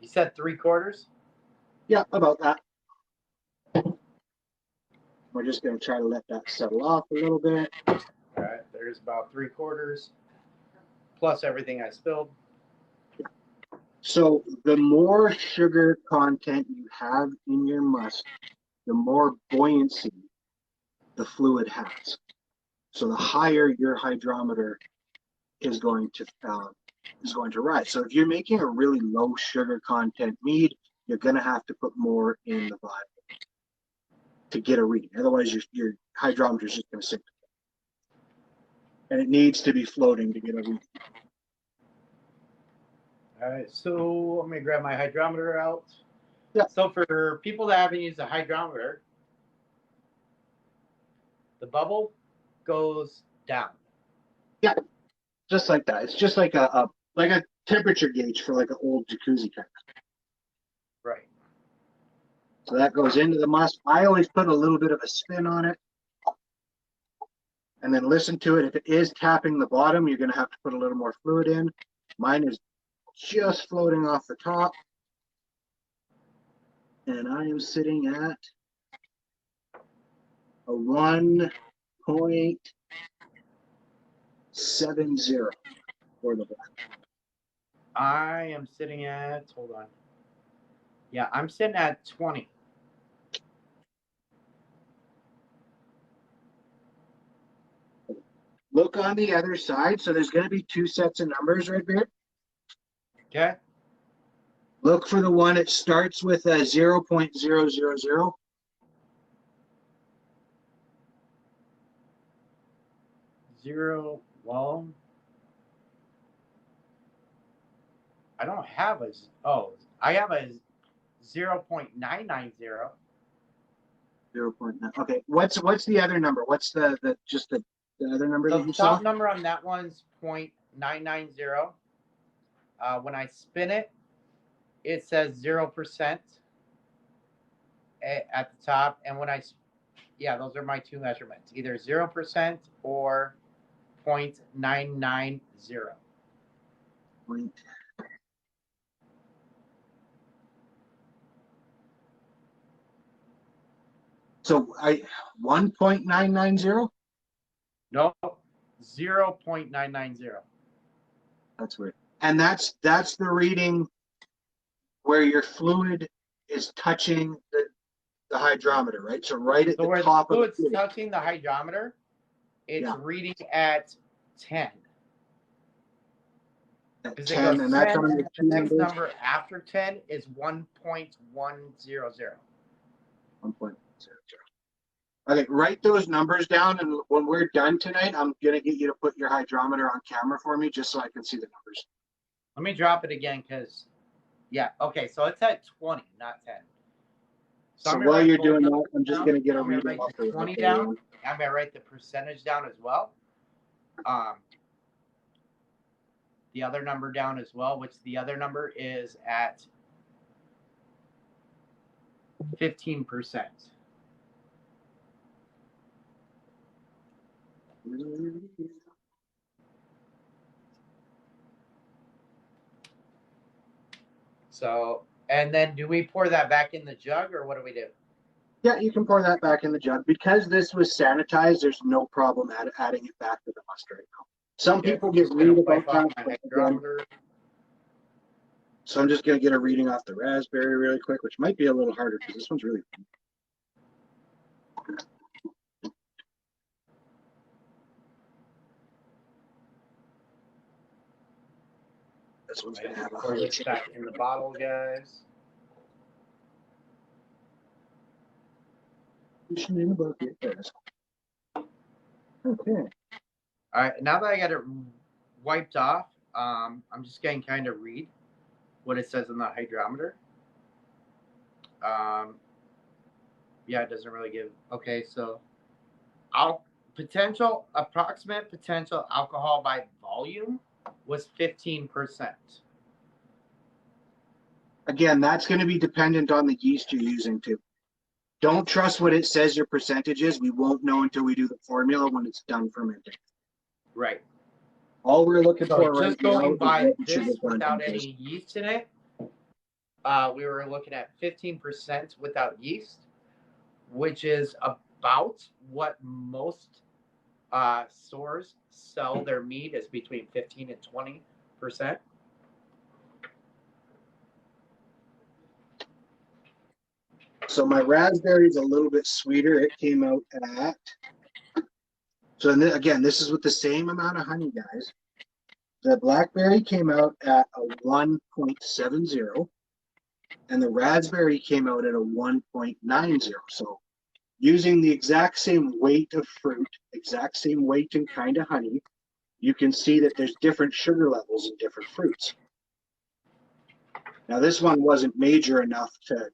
You said 3/4? Yeah, about that. We're just going to try to let that settle off a little bit. All right, there's about 3/4 plus everything I spilled. So the more sugar content you have in your must, the more buoyancy the fluid has. So the higher your hydrometer is going to rise. So if you're making a really low sugar content mead, you're going to have to put more in the vial to get a reading. Otherwise, your hydrometer is just going to sink. And it needs to be floating to get a reading. All right, so I'm going to grab my hydrometer out. Yeah. So for people that haven't used a hydrometer, the bubble goes down. Yeah, just like that. It's just like a temperature gauge for like an old jacuzzi tank. Right. So that goes into the must. I always put a little bit of a spin on it and then listen to it. If it is tapping the bottom, you're going to have to put a little more fluid in. Mine is just floating off the top. And I am sitting at a 1.70 for the black. I am sitting at, hold on. Yeah, I'm sitting at 20. Look on the other side. So there's going to be two sets of numbers right there. Okay. Look for the one that starts with a 0.000. 0, well, I don't have a, I have a 0.990. 0.9. Okay, what's the other number? What's the other number that The you saw? top number on that one's 0.990. When I spin it, it says 0% at the top. And when yeah, those are my two measurements, either 0% or 0.990. So 1.990? No, 0.990. That's weird. And that's the reading where your fluid is touching the hydrometer, right? So right at the top of the fluid. Touching the hydrometer, it's reading at 10. At 10, and that's on the next number after 10 is 1.100. 1.00. Okay, write those numbers down, and when we're done tonight, I'm gonna get you to put your hydrometer on camera for me, just so I can see the numbers. Let me drop it again, because, yeah, okay, so it's at 20, not 10. So I'm gonna while write you're both doing that, numbers I'm just down. gonna get a I'm gonna reading write off the the 20 Raspberry down. one. I'm gonna write the percentage down as well. The other number down as well, which the other number is at 15%. So, and then do we pour that back in the jug, or what do we do? Yeah, you can pour that back in the jug. Because this was sanitized, there's no problem adding it back to the must right now. Some Okay, people I'm get just gonna rude about wipe off that. my But again, hydrometer. so I'm just gonna get a reading off the raspberry really quick, which might be a little harder because this one's really. This one's gonna have a Pour this back in the bottle, guys. in the bucket. Okay. All right, now that I got it wiped off, I'm just going to kind of read what it says on the hydrometer. Yeah, it doesn't really give. Okay, so approximate potential alcohol by volume was 15%. Again, that's going to be dependent on the yeast you're using too. Don't trust what it says your percentage is. We won't know until we do the formula when it's done fermenting. Right. All we're looking So for right just now going is by what the this sugar without content is. any yeast in it, we were looking at 15% without yeast, which is about what most stores sell their meat, is between 15 and 20%. So my raspberry is a little bit sweeter. It came out at, so again, this is with the same amount of honey, guys. The blackberry came out at a 1.70, and the raspberry came out at a 1.90. So using the exact same weight of fruit, exact same weight and kind of honey, you can see that there's different sugar levels in different fruits. Now, this one wasn't major enough to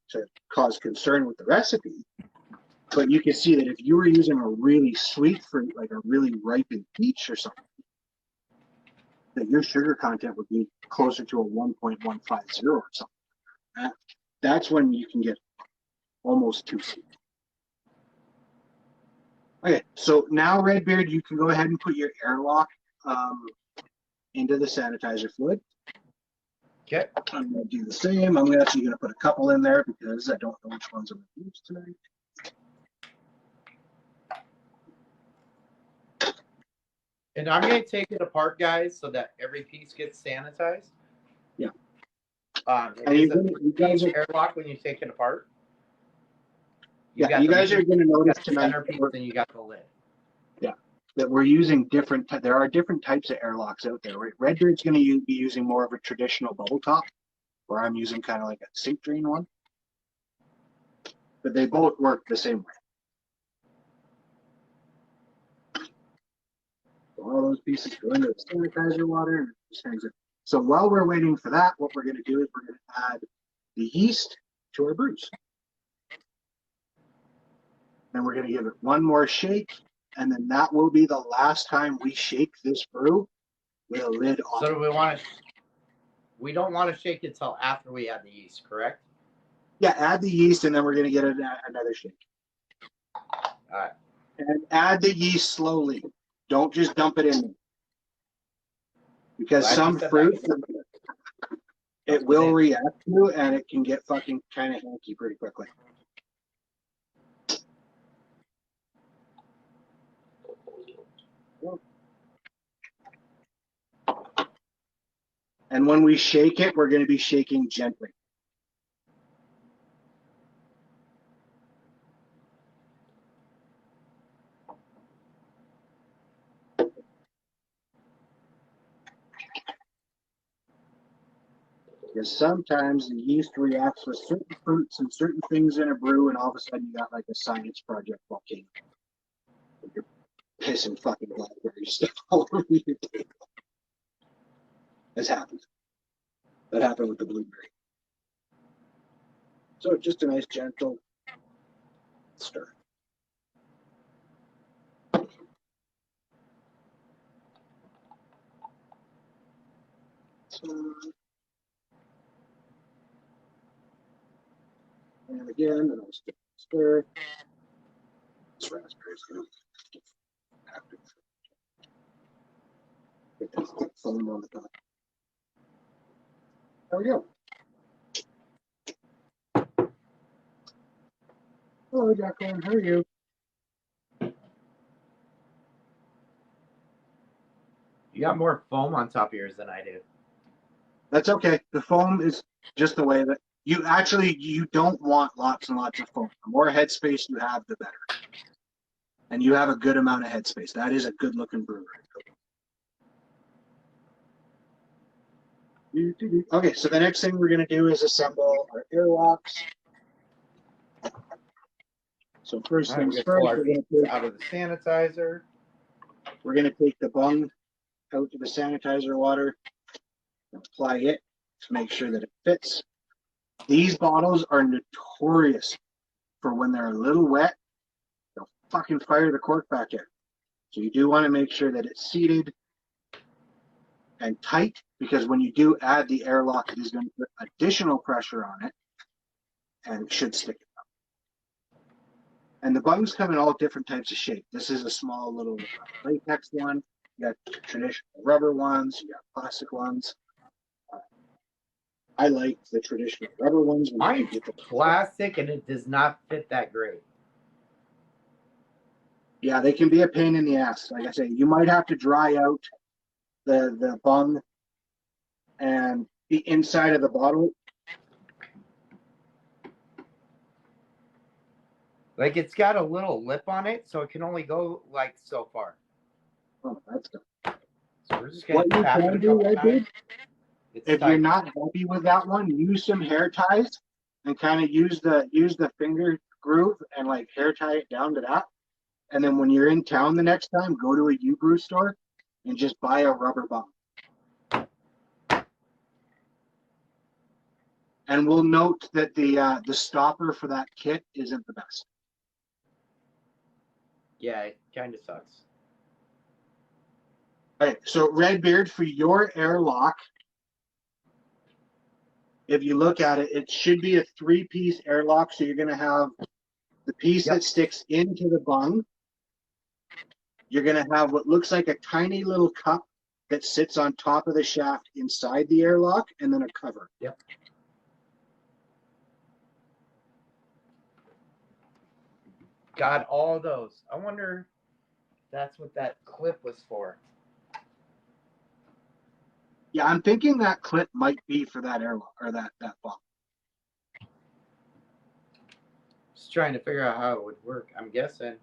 cause concern with the recipe, but you can see that if you were using a really sweet fruit, like a really ripened peach or something, that your sugar content would be closer to a 1.150 or something. That's when you can get almost too sweet. Okay, so now, Redbeard, you can go ahead and put your airlock into the sanitizer fluid. Okay. I'm going to do the same. I'm actually going to put a couple in there because I don't know which ones I'm going to use tonight. And I'm going to take it apart, guys, so that every piece gets sanitized. Yeah. And you guys are airlock when you take it apart. You guys are going to notice tonight. Then you got the lid. Yeah, that we're using different. There are different types of airlocks out there. Right? Redbeard's going to be using more of a traditional bubble top, where I'm using kind of like a sink drain one. But they both work the same way. So all those pieces go into the sanitizer water and it just hangs it. So while we're waiting for that, what we're going to do is we're going to add the yeast to our brews. Then we're going to give it one more shake, and then that will be the last time we shake this brew with a lid on. So do we don't want to shake it till after we add the yeast, correct? Yeah, add the yeast, and then we're going to get another shake. All right. And add the yeast slowly. Don't just dump it in. Because some fruit, it will react to, and it can get fucking kind of hanky pretty quickly. And when we shake it, we're going to be shaking gently. Because sometimes the yeast reacts with certain fruits and certain things in a brew, and all of a sudden you got like a science project volcano. You're pissing fucking blackberries stuff all over your table. This happened. That happened with the blueberry. So just a nice gentle stir. And again, and I'll stir. This raspberry's going to get active. Get that foam on the top. There we go. Hello, Jacqueline. How are you? You got more foam on top of yours than I do. That's okay. The foam is just the way that you don't want lots and lots of foam. The more headspace you have, the better. And you have a good amount of headspace. That is a good looking brewery. Okay, so the next thing we're going to do is assemble our airlocks. So first things first, we're going to take out of the sanitizer. We're going to take the bung out to the sanitizer water, apply it to make sure that it fits. These bottles are notorious for when they're a little wet, they'll fucking fire the cork back in. So you do want to make sure that it's seated and tight, because when you do add the airlock, it is going to put additional pressure on it and it should stick it up. And the bungs come in all different types of shape. This is a small little latex one. You got traditional rubber ones, you got plastic ones. I like the traditional rubber ones. Mine's plastic and it does not fit that great. Yeah, they can be a pain in the ass. Like I say, you might have to dry out the bung and the inside of the bottle. Like it's got a little lip on it, so it can only go like so far. Oh, that's good. So we're just gonna tap it a couple times. If you're not happy with that one, use some hair ties and kind of use the finger groove and like hair tie it down to that. And then when you're in town the next time, go to a U-Brew store and just buy a rubber bung. And we'll note that the stopper for that kit isn't the best. Yeah, it kind of sucks. Okay, so Redbeard, for your airlock, if you look at it, it should be a 3-piece airlock. So you're going to have the piece that sticks into the bung. You're going to have what looks like a tiny little cup that sits on top of the shaft inside the airlock, and then a cover. Yep. Got all those. I wonder if that's what that clip was for. Yeah, I'm thinking that clip might be for that airlock or that bung. Just trying to figure out how it would work. I'm guessing.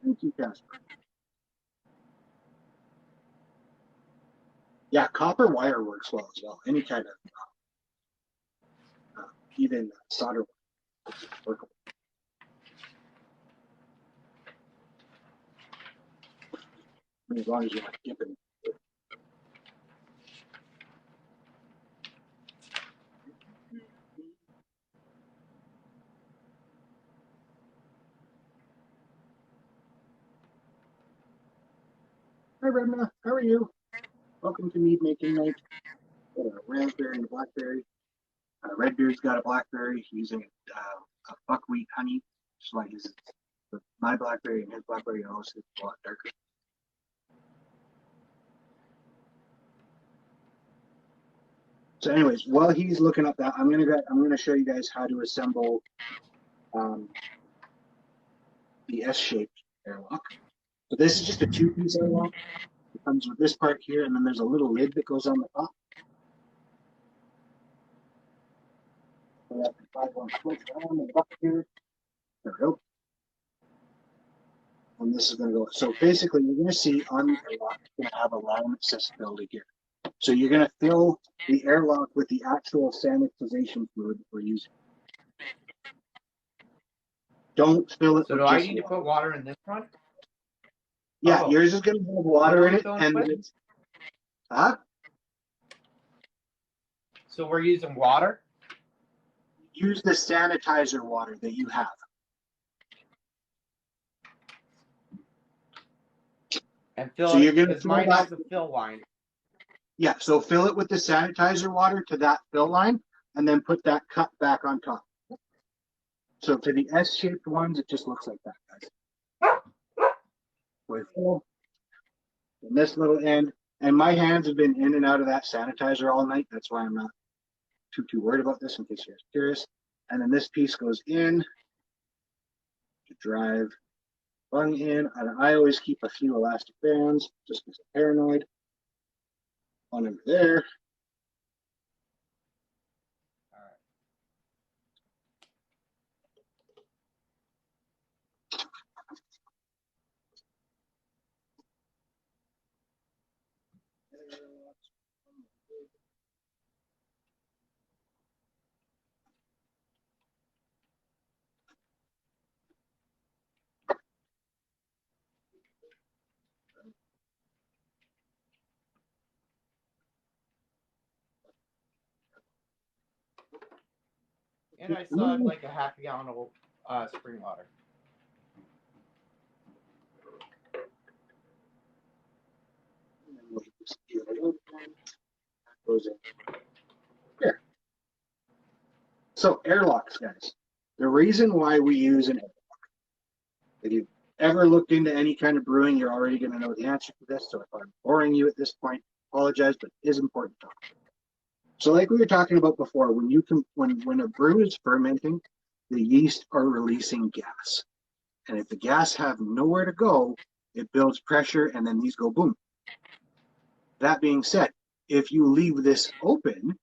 Thank you, Casper. Yeah, copper wire works well as well. Any kind of even solder workable. As long as you're not dipping. Hi, Redma. How are you? Welcome to mead making night. Got a raspberry and a blackberry. Redbeard's got a blackberry using a buckwheat honey, just like his. My blackberry and his blackberry are also a lot darker. So, anyways, while he's looking up that, I'm gonna show you guys how to assemble the S-shaped airlock. So this is just a 2-piece airlock. It comes with this part here, and then there's a little lid that goes on the top. So that 5-1 switch around the bucket here. There we go. And this is going to go. So basically, you're going to see on the airlock, it's going to have a line that says fill to here. So you're going to fill the airlock with the actual sanitization fluid that we're using. Don't fill it So with do I just need to water. put water in this one? Yeah, Oh. yours is going to have water in it, and it's, So we're using water? use the sanitizer water that you have. And fill So it, you're going to because fill mine that. has a fill line. Yeah, so fill it with the sanitizer water to that fill line, and then put that cup back on top. So to the S-shaped ones, it just looks like that, guys. We're full. And this little end, and my hands have been in and out of that sanitizer all night. That's why I'm not too worried about this, in case you're curious. And then this piece goes in to drive bung in. And I always keep a few elastic bands just because I'm paranoid. One over there. And I still have like a half a gallon of spring water. Goes in. Here. So airlocks, guys. The reason why we use an airlock, if you've ever looked into any kind of brewing, you're already going to know the answer to this. So if I'm boring you at this point, apologize, but it is important to talk. So like we were talking about before, when a brew is fermenting, the yeast are releasing gas. And if the gas have nowhere to go, it builds pressure and then these go boom. That being said, if you leave this open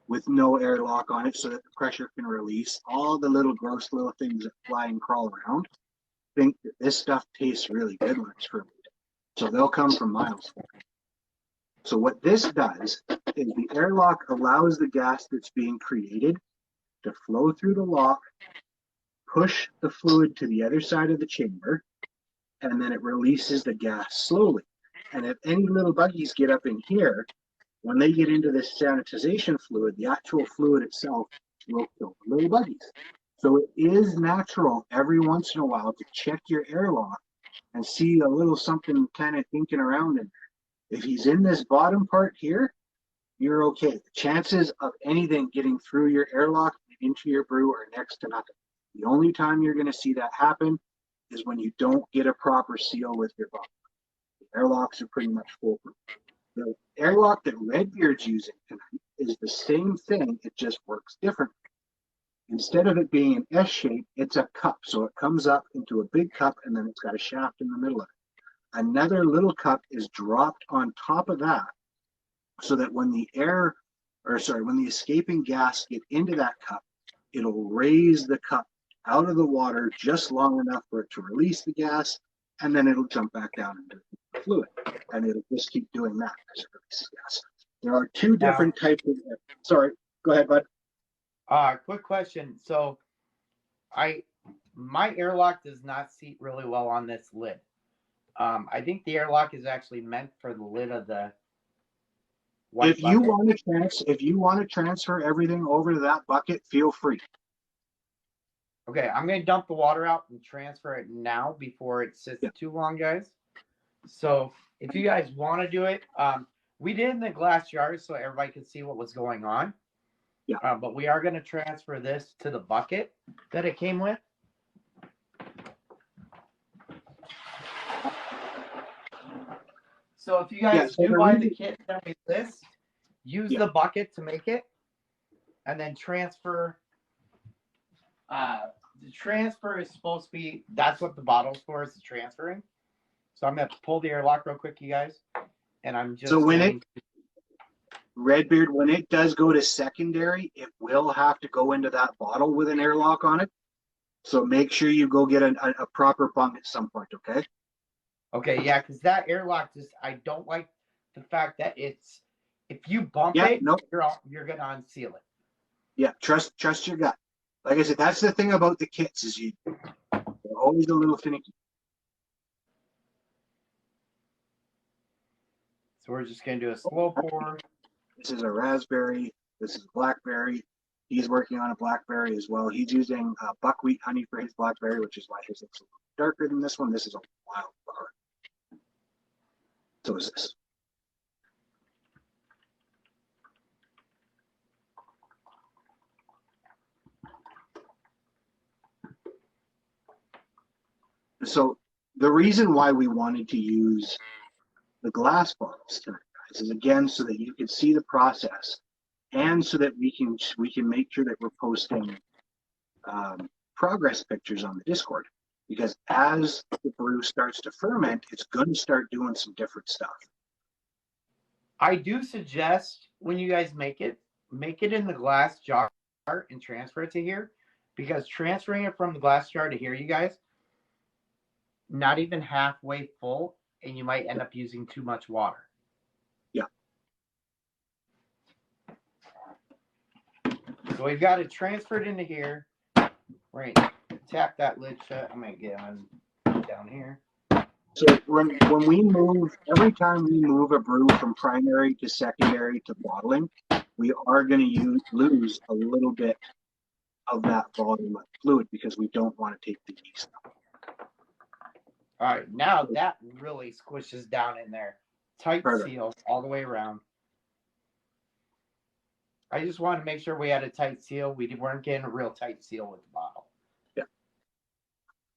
with no airlock on it so that the pressure can release, all the little gross little things that fly and crawl around think that this stuff tastes really good when it's fermented. So they'll come from miles. So what this does is the airlock allows the gas that's being created to flow through the lock, push the fluid to the other side of the chamber, and then it releases the gas slowly. And if any little buggies get up in here, when they get into this sanitization fluid, the actual fluid itself will kill the little buggies. So it is natural every once in a while to check your airlock and see a little something kind of thinking around in there. If he's in this bottom part here, you're okay. The chances of anything getting through your airlock and into your brew are next to nothing. The only time you're going to see that happen is when you don't get a proper seal with your bottle. The airlocks are pretty much foolproof. The airlock that Redbeard's using tonight is the same thing, it just works differently. Instead of it being an S shape, it's a cup. So it comes up into a big cup and then it's got a shaft in the middle of it. Another little cup is dropped on top of that so that when the when the escaping gas get into that cup, it'll raise the cup out of the water just long enough for it to release the gas, and then it'll jump back down into the fluid, and it'll just keep doing that as it releases gas. There are two different types of. Sorry, go ahead, bud. Quick question. So, my airlock does not seat really well on this lid. I think the airlock is actually meant for the lid of the white bucket. If you want to transfer everything over to that bucket, feel free. Okay, I'm going to dump the water out and transfer it now before it sits too long, guys. So if you guys want to do it, we did in the glass jars so everybody could see what was going on. Yeah. But we are going to transfer this to the bucket that it came with. So if you guys do buy the kit that we list, use the bucket to make it, and then transfer. The transfer is supposed to be, that's what the bottle's for, is the transferring. So I'm going to pull the airlock real quick, you guys. And I'm just. So Redbeard, when it does go to secondary, it will have to go into that bottle with an airlock on it. So make sure you go get a proper bung at some point, okay? Okay, yeah, because that airlock just, I don't like the fact that it's, if you bump Yeah, it, no, you're gonna unseal it. yeah, trust your gut. Like I said, that's the thing about the kits is they're always a little finicky. So we're just gonna do a slow pour. This is a raspberry. This is a blackberry. He's working on a blackberry as well. He's using buckwheat honey for his blackberry, which is why his looks a little darker than this one. This is a wildflower. So is this. So the reason why we wanted to use the glass bottles tonight, guys, is again so that you can see the process, and so that we can make sure that we're posting progress pictures on the Discord. Because as the brew starts to ferment, it's going to start doing some different stuff. I do suggest when you guys make it in the glass jar and transfer it to here, because transferring it from the glass jar to here, you guys, not even halfway full, and you might end up using too much water. Yeah. So we've got it transferred into here. We're going to tap that lid shut. I'm going to get on down here. So when we move, every time we move a brew from primary to secondary to bottling, we are going to lose a little bit of that volume of fluid because we don't want to take the yeast out. All right, now that really squishes down in there. Tight seal all the way around. I just wanted to make sure we had a tight seal. We weren't getting a real tight seal with the bottle. Yeah.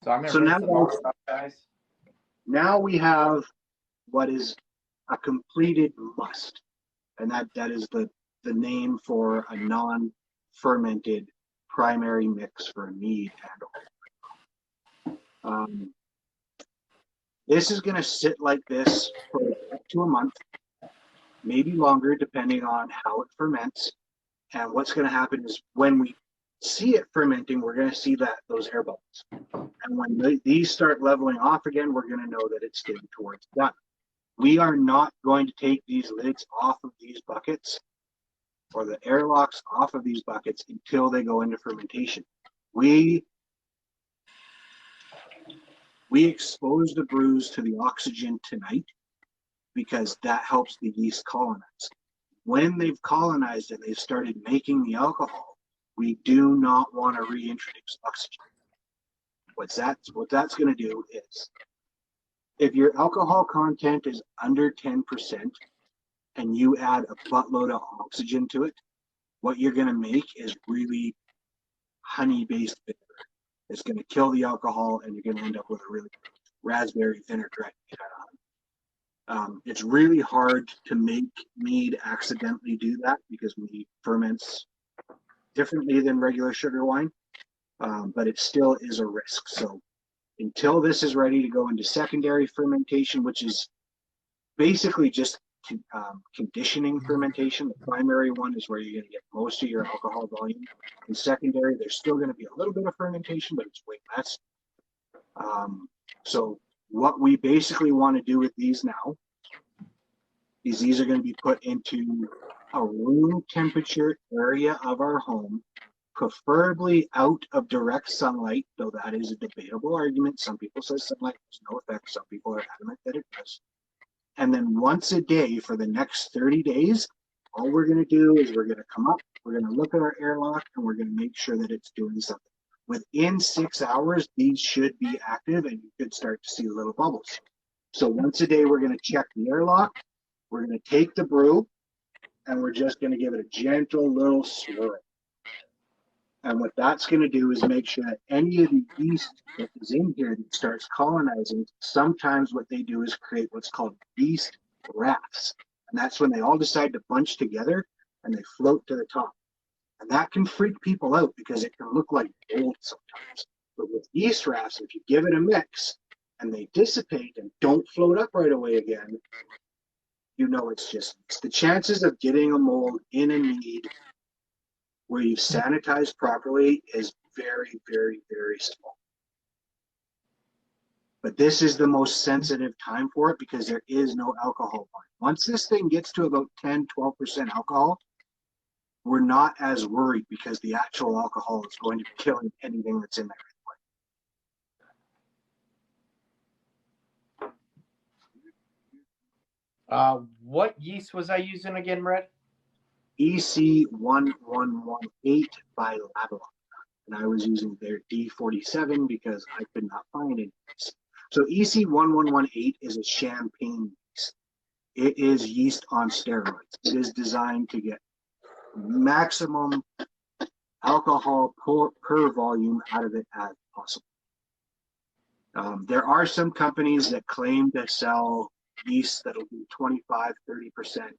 So I'm going to rinse the bottle up, guys. Now we have what is a completed must, and that is the name for a non-fermented primary mix for a mead and this is going to sit like this for up to a month, maybe longer, depending on how it ferments. And what's going to happen is when we see it fermenting, we're going to see those air bubbles. And when these start leveling off again, we're going to know that it's getting towards done. We are not going to take these lids off of these buckets or the airlocks off of these buckets until they go into fermentation. We expose the brews to the oxygen tonight because that helps the yeast colonize. When they've colonized and they've started making the alcohol, we do not want to reintroduce oxygen. What that's going to do is, if your alcohol content is under 10% and you add a buttload of oxygen to it, what you're going to make is really honey-based vinegar. It's going to kill the alcohol, and you're going to end up with a really raspberry vinaigrette kind of honey. It's really hard to make mead accidentally do that because mead ferments differently than regular sugar wine, but it still is a risk. So until this is ready to go into secondary fermentation, which is basically just conditioning fermentation. The primary one is where you're going to get most of your alcohol volume. In secondary, there's still going to be a little bit of fermentation, but it's way less. So what we basically want to do with these now is these are going to be put into a room temperature area of our home, preferably out of direct sunlight, though that is a debatable argument. Some people say sunlight has no effect. Some people are adamant that it does. And then once a day for the next 30 days, all we're going to do is we're going to come up, we're going to look at our airlock, and we're going to make sure that it's doing something. Within 6 hours, these should be active, and you could start to see little bubbles. So once a day, we're going to check the airlock. We're going to take the brew, and we're just going to give it a gentle little swirl. And what that's going to do is make sure that any of the yeast that is in here that starts colonizing, sometimes what they do is create what's called yeast rafts. And that's when they all decide to bunch together and they float to the top. And that can freak people out because it can look like gold sometimes. But with yeast rafts, if you give it a mix and they dissipate and don't float up right away again, you know it's the chances of getting a mold in a mead where you've sanitized properly is very, very, very small. But this is the most sensitive time for it because there is no alcohol line. Once this thing gets to about 10, 12% alcohol, we're not as worried because the actual alcohol is going to be killing anything that's in there anyway. What yeast was I using again, Red? EC1118 by Airlock. And I was using their D47 because I could not find it. So EC1118 is a champagne yeast. It is yeast on steroids. It is designed to get maximum alcohol per volume out of it as possible. There are some companies that claim to sell yeast that'll be 25, 30%.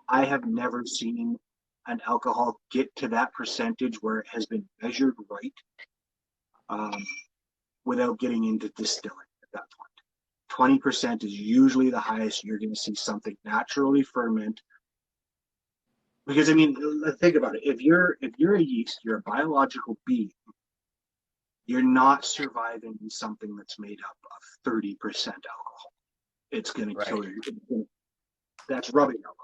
I have never seen an alcohol get to that percentage where it has been measured right without getting into distilling at that point. 20% is usually the highest you're going to see something naturally ferment. Because I mean, think about it. If you're a yeast, you're a biological being. You're not surviving in something that's made up of 30% alcohol. It's going to kill you. That's rubbing alcohol.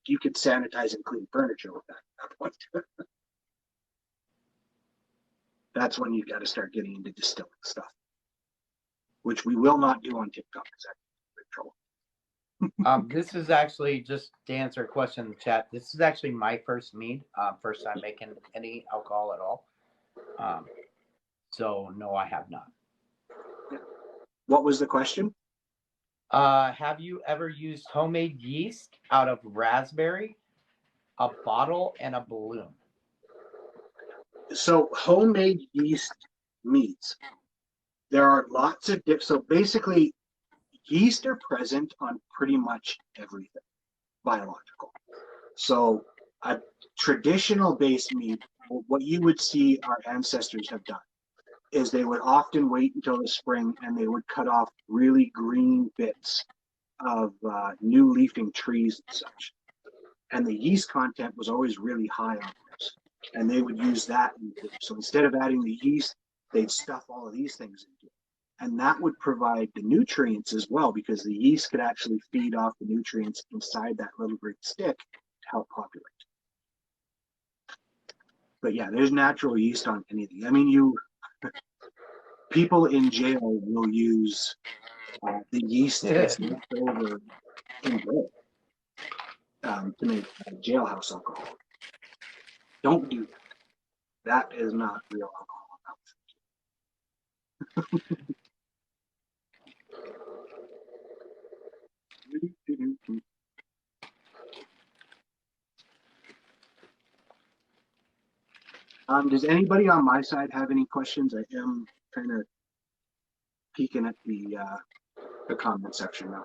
You could sanitize and clean furniture with that at that point. That's when you got to start getting into distilling stuff, which we will not do on TikTok because that's big trouble. This is actually, just to answer a question in the chat, this is actually my first mead, first time making any alcohol at all. So no, I have not. What was the question? Have you ever used homemade yeast out of raspberry, a bottle, and a balloon? So homemade yeast meads. There are lots of so basically yeast are present on pretty much everything biological. So a traditional base mead, what you would see our ancestors have done is they would often wait until the spring and they would cut off really green bits of new leafing trees and such. And the yeast content was always really high on those. And they would use that. So instead of adding the yeast, they'd stuff all of these things into it. And that would provide the nutrients as well because the yeast could actually feed off the nutrients inside that little green stick to help populate. But yeah, there's natural yeast on anything. I mean, people in jail will use the yeast that's left over in jail to make jailhouse alcohol. Don't do that. That is not real alcohol. Does anybody on my side have any questions? I am kind of peeking at the comment section now.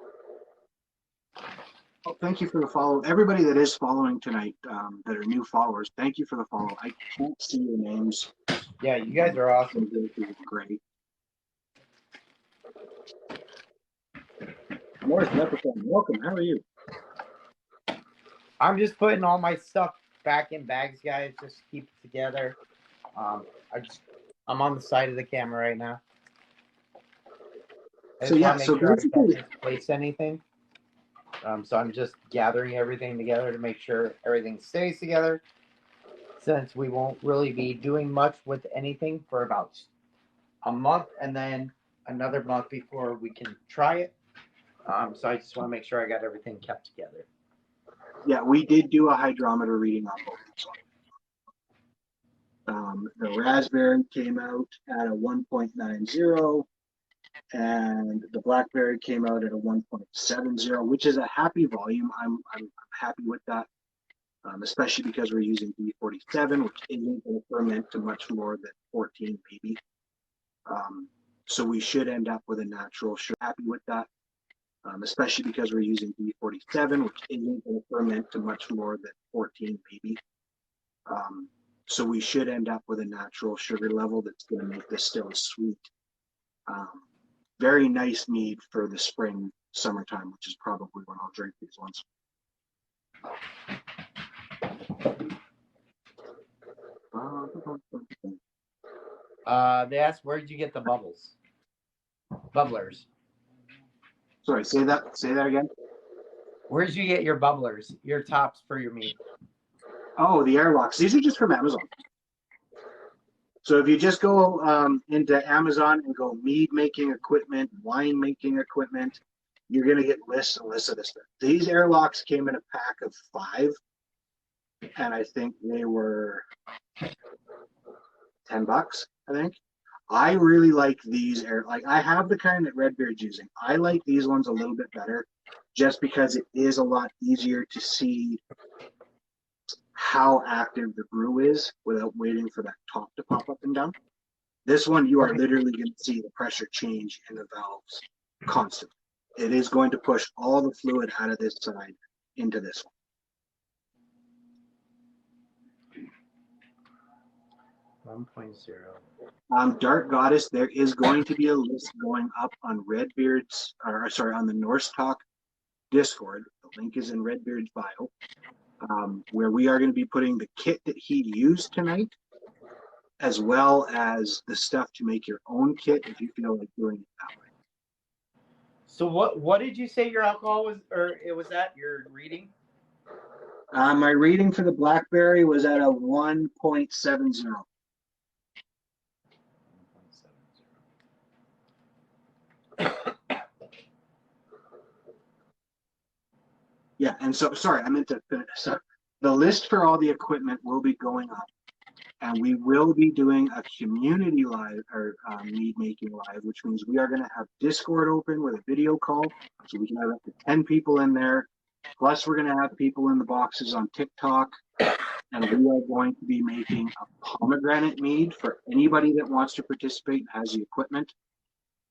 Oh, thank you for the follow. Everybody that is following tonight, that are new followers, thank you for the follow. I can't see your names. Yeah, you guys are awesome. Great. Norse Leprechaun, welcome. How are you? I'm just putting all my stuff back in bags, guys. Just keep it together. I'm on the side of the camera right now. So yeah, so basically, I don't place anything. So I'm just gathering everything together to make sure everything stays together. Since we won't really be doing much with anything for about a month, and then another month before we can try it. So I just want to make sure I got everything kept together. Yeah, we did do a hydrometer reading on both. The raspberry came out at a 1.90, and the blackberry came out at a 1.70, which is a happy volume. I'm happy with that, especially because we're using B47, which isn't going to ferment to much more than 14 maybe. So we should end up with a natural sugar. Happy with that, especially because we're using B47, which isn't going to ferment to much more than 14 maybe. So we should end up with a natural sugar level that's going to make this still sweet. Very nice mead for the spring, summertime, which is probably when I'll drink these ones. They asked, where did you get the bubbles? Bubblers. Sorry, say that again. Where did you get your bubblers, your tops for your meat? Oh, the Airlocks. These are just from Amazon. So if you just go into Amazon and go mead making equipment, wine making equipment, you're going to get lists and lists of this stuff. These Airlocks came in a pack of 5, and I think they were $10, I think. I really like these like I have the kind that Redbeard's using. I like these ones a little bit better just because it is a lot easier to see how active the brew is without waiting for that top to pop up and down. This one, you are literally going to see the pressure change in the valves constantly. It is going to push all the fluid out of this side into this one. 1.0. Dark Goddess, there is going to be a list going up on Redbeard's, or sorry, on the Norse Talk Discord. The link is in Redbeard's bio, where we are going to be putting the kit that he used tonight, as well as the stuff to make your own kit if you feel like doing it that way. So what did you say your alcohol was, or it was at your reading? My reading for the Blackberry was at a 1.70. Yeah, and so, sorry, I meant to finish. So the list for all the equipment will be going up, and we will be doing a community live, or mead making live, which means we are going to have Discord open with a video call, so we can have up to 10 people in there. Plus, we're going to have people in the boxes on TikTok, and we are going to be making a pomegranate mead for anybody that wants to participate and has the equipment.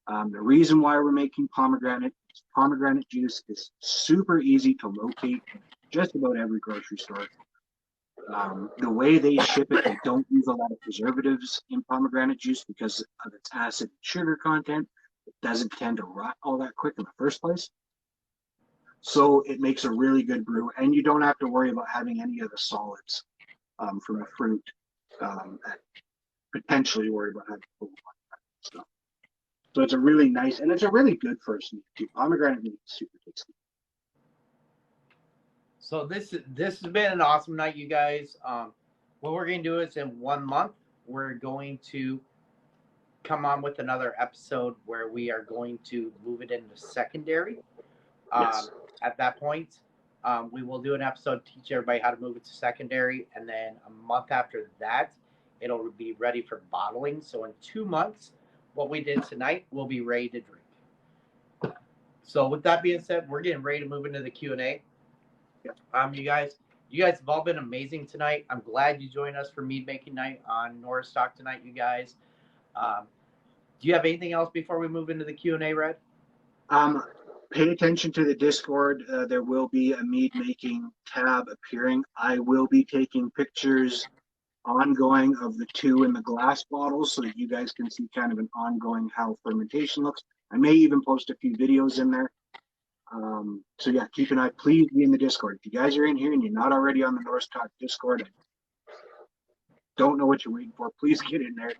The reason why we're making pomegranate juice is super easy to locate in just about every grocery store. The way they ship it, they don't use a lot of preservatives in pomegranate juice because of its acid and sugar content. It doesn't tend to rot all that quick in the first place. So it makes a really good brew, and you don't have to worry about having any of the solids from the fruit that potentially worry about having stuff. So it's a really nice, and it's a really good first meat too. Pomegranate meat is super tasty. So this has been an awesome night, you guys. What we're going to do is in 1 month, we're going to come on with another episode where we are going to move it into secondary. Yes. At that point, we will do an episode, teach everybody how to move it to secondary, and then a month after that, it'll be ready for bottling. So in 2 months, what we did tonight will be ready to drink. So with that being said, we're getting ready to move into the Q&A. You guys have all been amazing tonight. I'm glad you joined us for mead making night on Norse Talk tonight, you guys. Do you have anything else before we move into the Q&A, Red? Pay attention to the Discord. There will be a mead making tab appearing. I will be taking pictures ongoing of the 2 in the glass bottles so that you guys can see kind of an ongoing how fermentation looks. I may even post a few videos in there. So yeah, keep an eye. Please be in the Discord. If you guys are in here and you're not already on the Norse Talk Discord, I don't know what you're waiting for. Please get in there.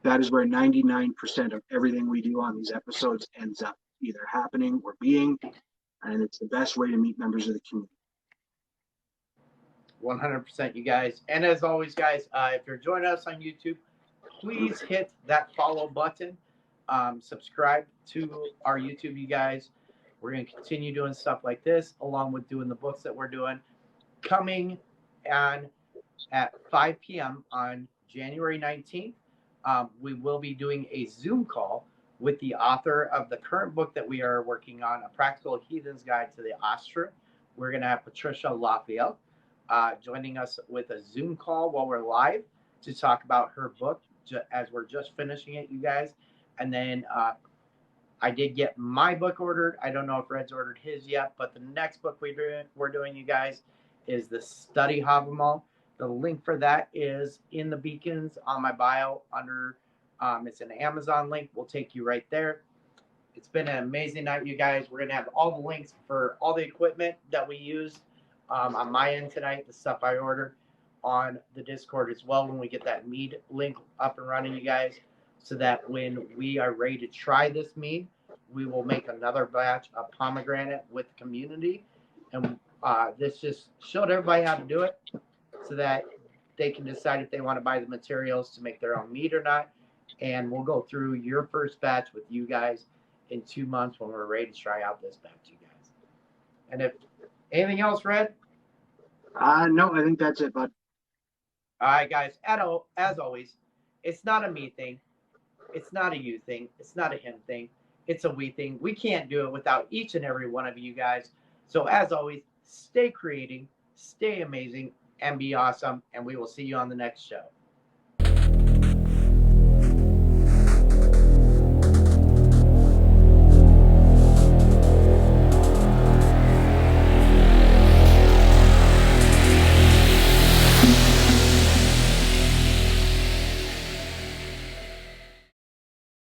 That is where 99% of everything we do on these episodes ends up either happening or being, and it's the best way to meet members of the community. 100%, you guys. And as always, guys, if you're joining us on YouTube, please hit that follow button. Subscribe to our YouTube, you guys. We're going to continue doing stuff like this, along with doing the books that we're doing. Coming on at 5 p.m. on January 19th, we will be doing a Zoom call with the author of the current book that we are working on, A Practical Heathen's Guide to the Astra. We're going to have Patricia Lafayette joining us with a Zoom call while we're live to talk about her book as we're just finishing it, you guys. And then I did get my book ordered. I don't know if Red's ordered his yet, but the next book we're doing, you guys, is the Study Havamal. The link for that is in the beacons on my bio under, it's an Amazon link. We'll take you right there. It's been an amazing night, you guys. We're going to have all the links for all the equipment that we used on my end tonight, the stuff I ordered. on the Discord as well when we get that mead link up and running, you guys, so that when we are ready to try this mead, we will make another batch of pomegranate with the community. And this just showed everybody how to do it so that they can decide if they want to buy the materials to make their own mead or not. And we'll go through your first batch with you guys in 2 months when we're ready to try out this batch, you guys. And if anything else, Red? No, I think that's it, bud. All right, guys. As always, it's not a me thing. It's not a you thing. It's not a him thing. It's a we thing. We can't do it without each and every one of you guys. So as always, stay creating, stay amazing, and be awesome. And we will see you on the next show.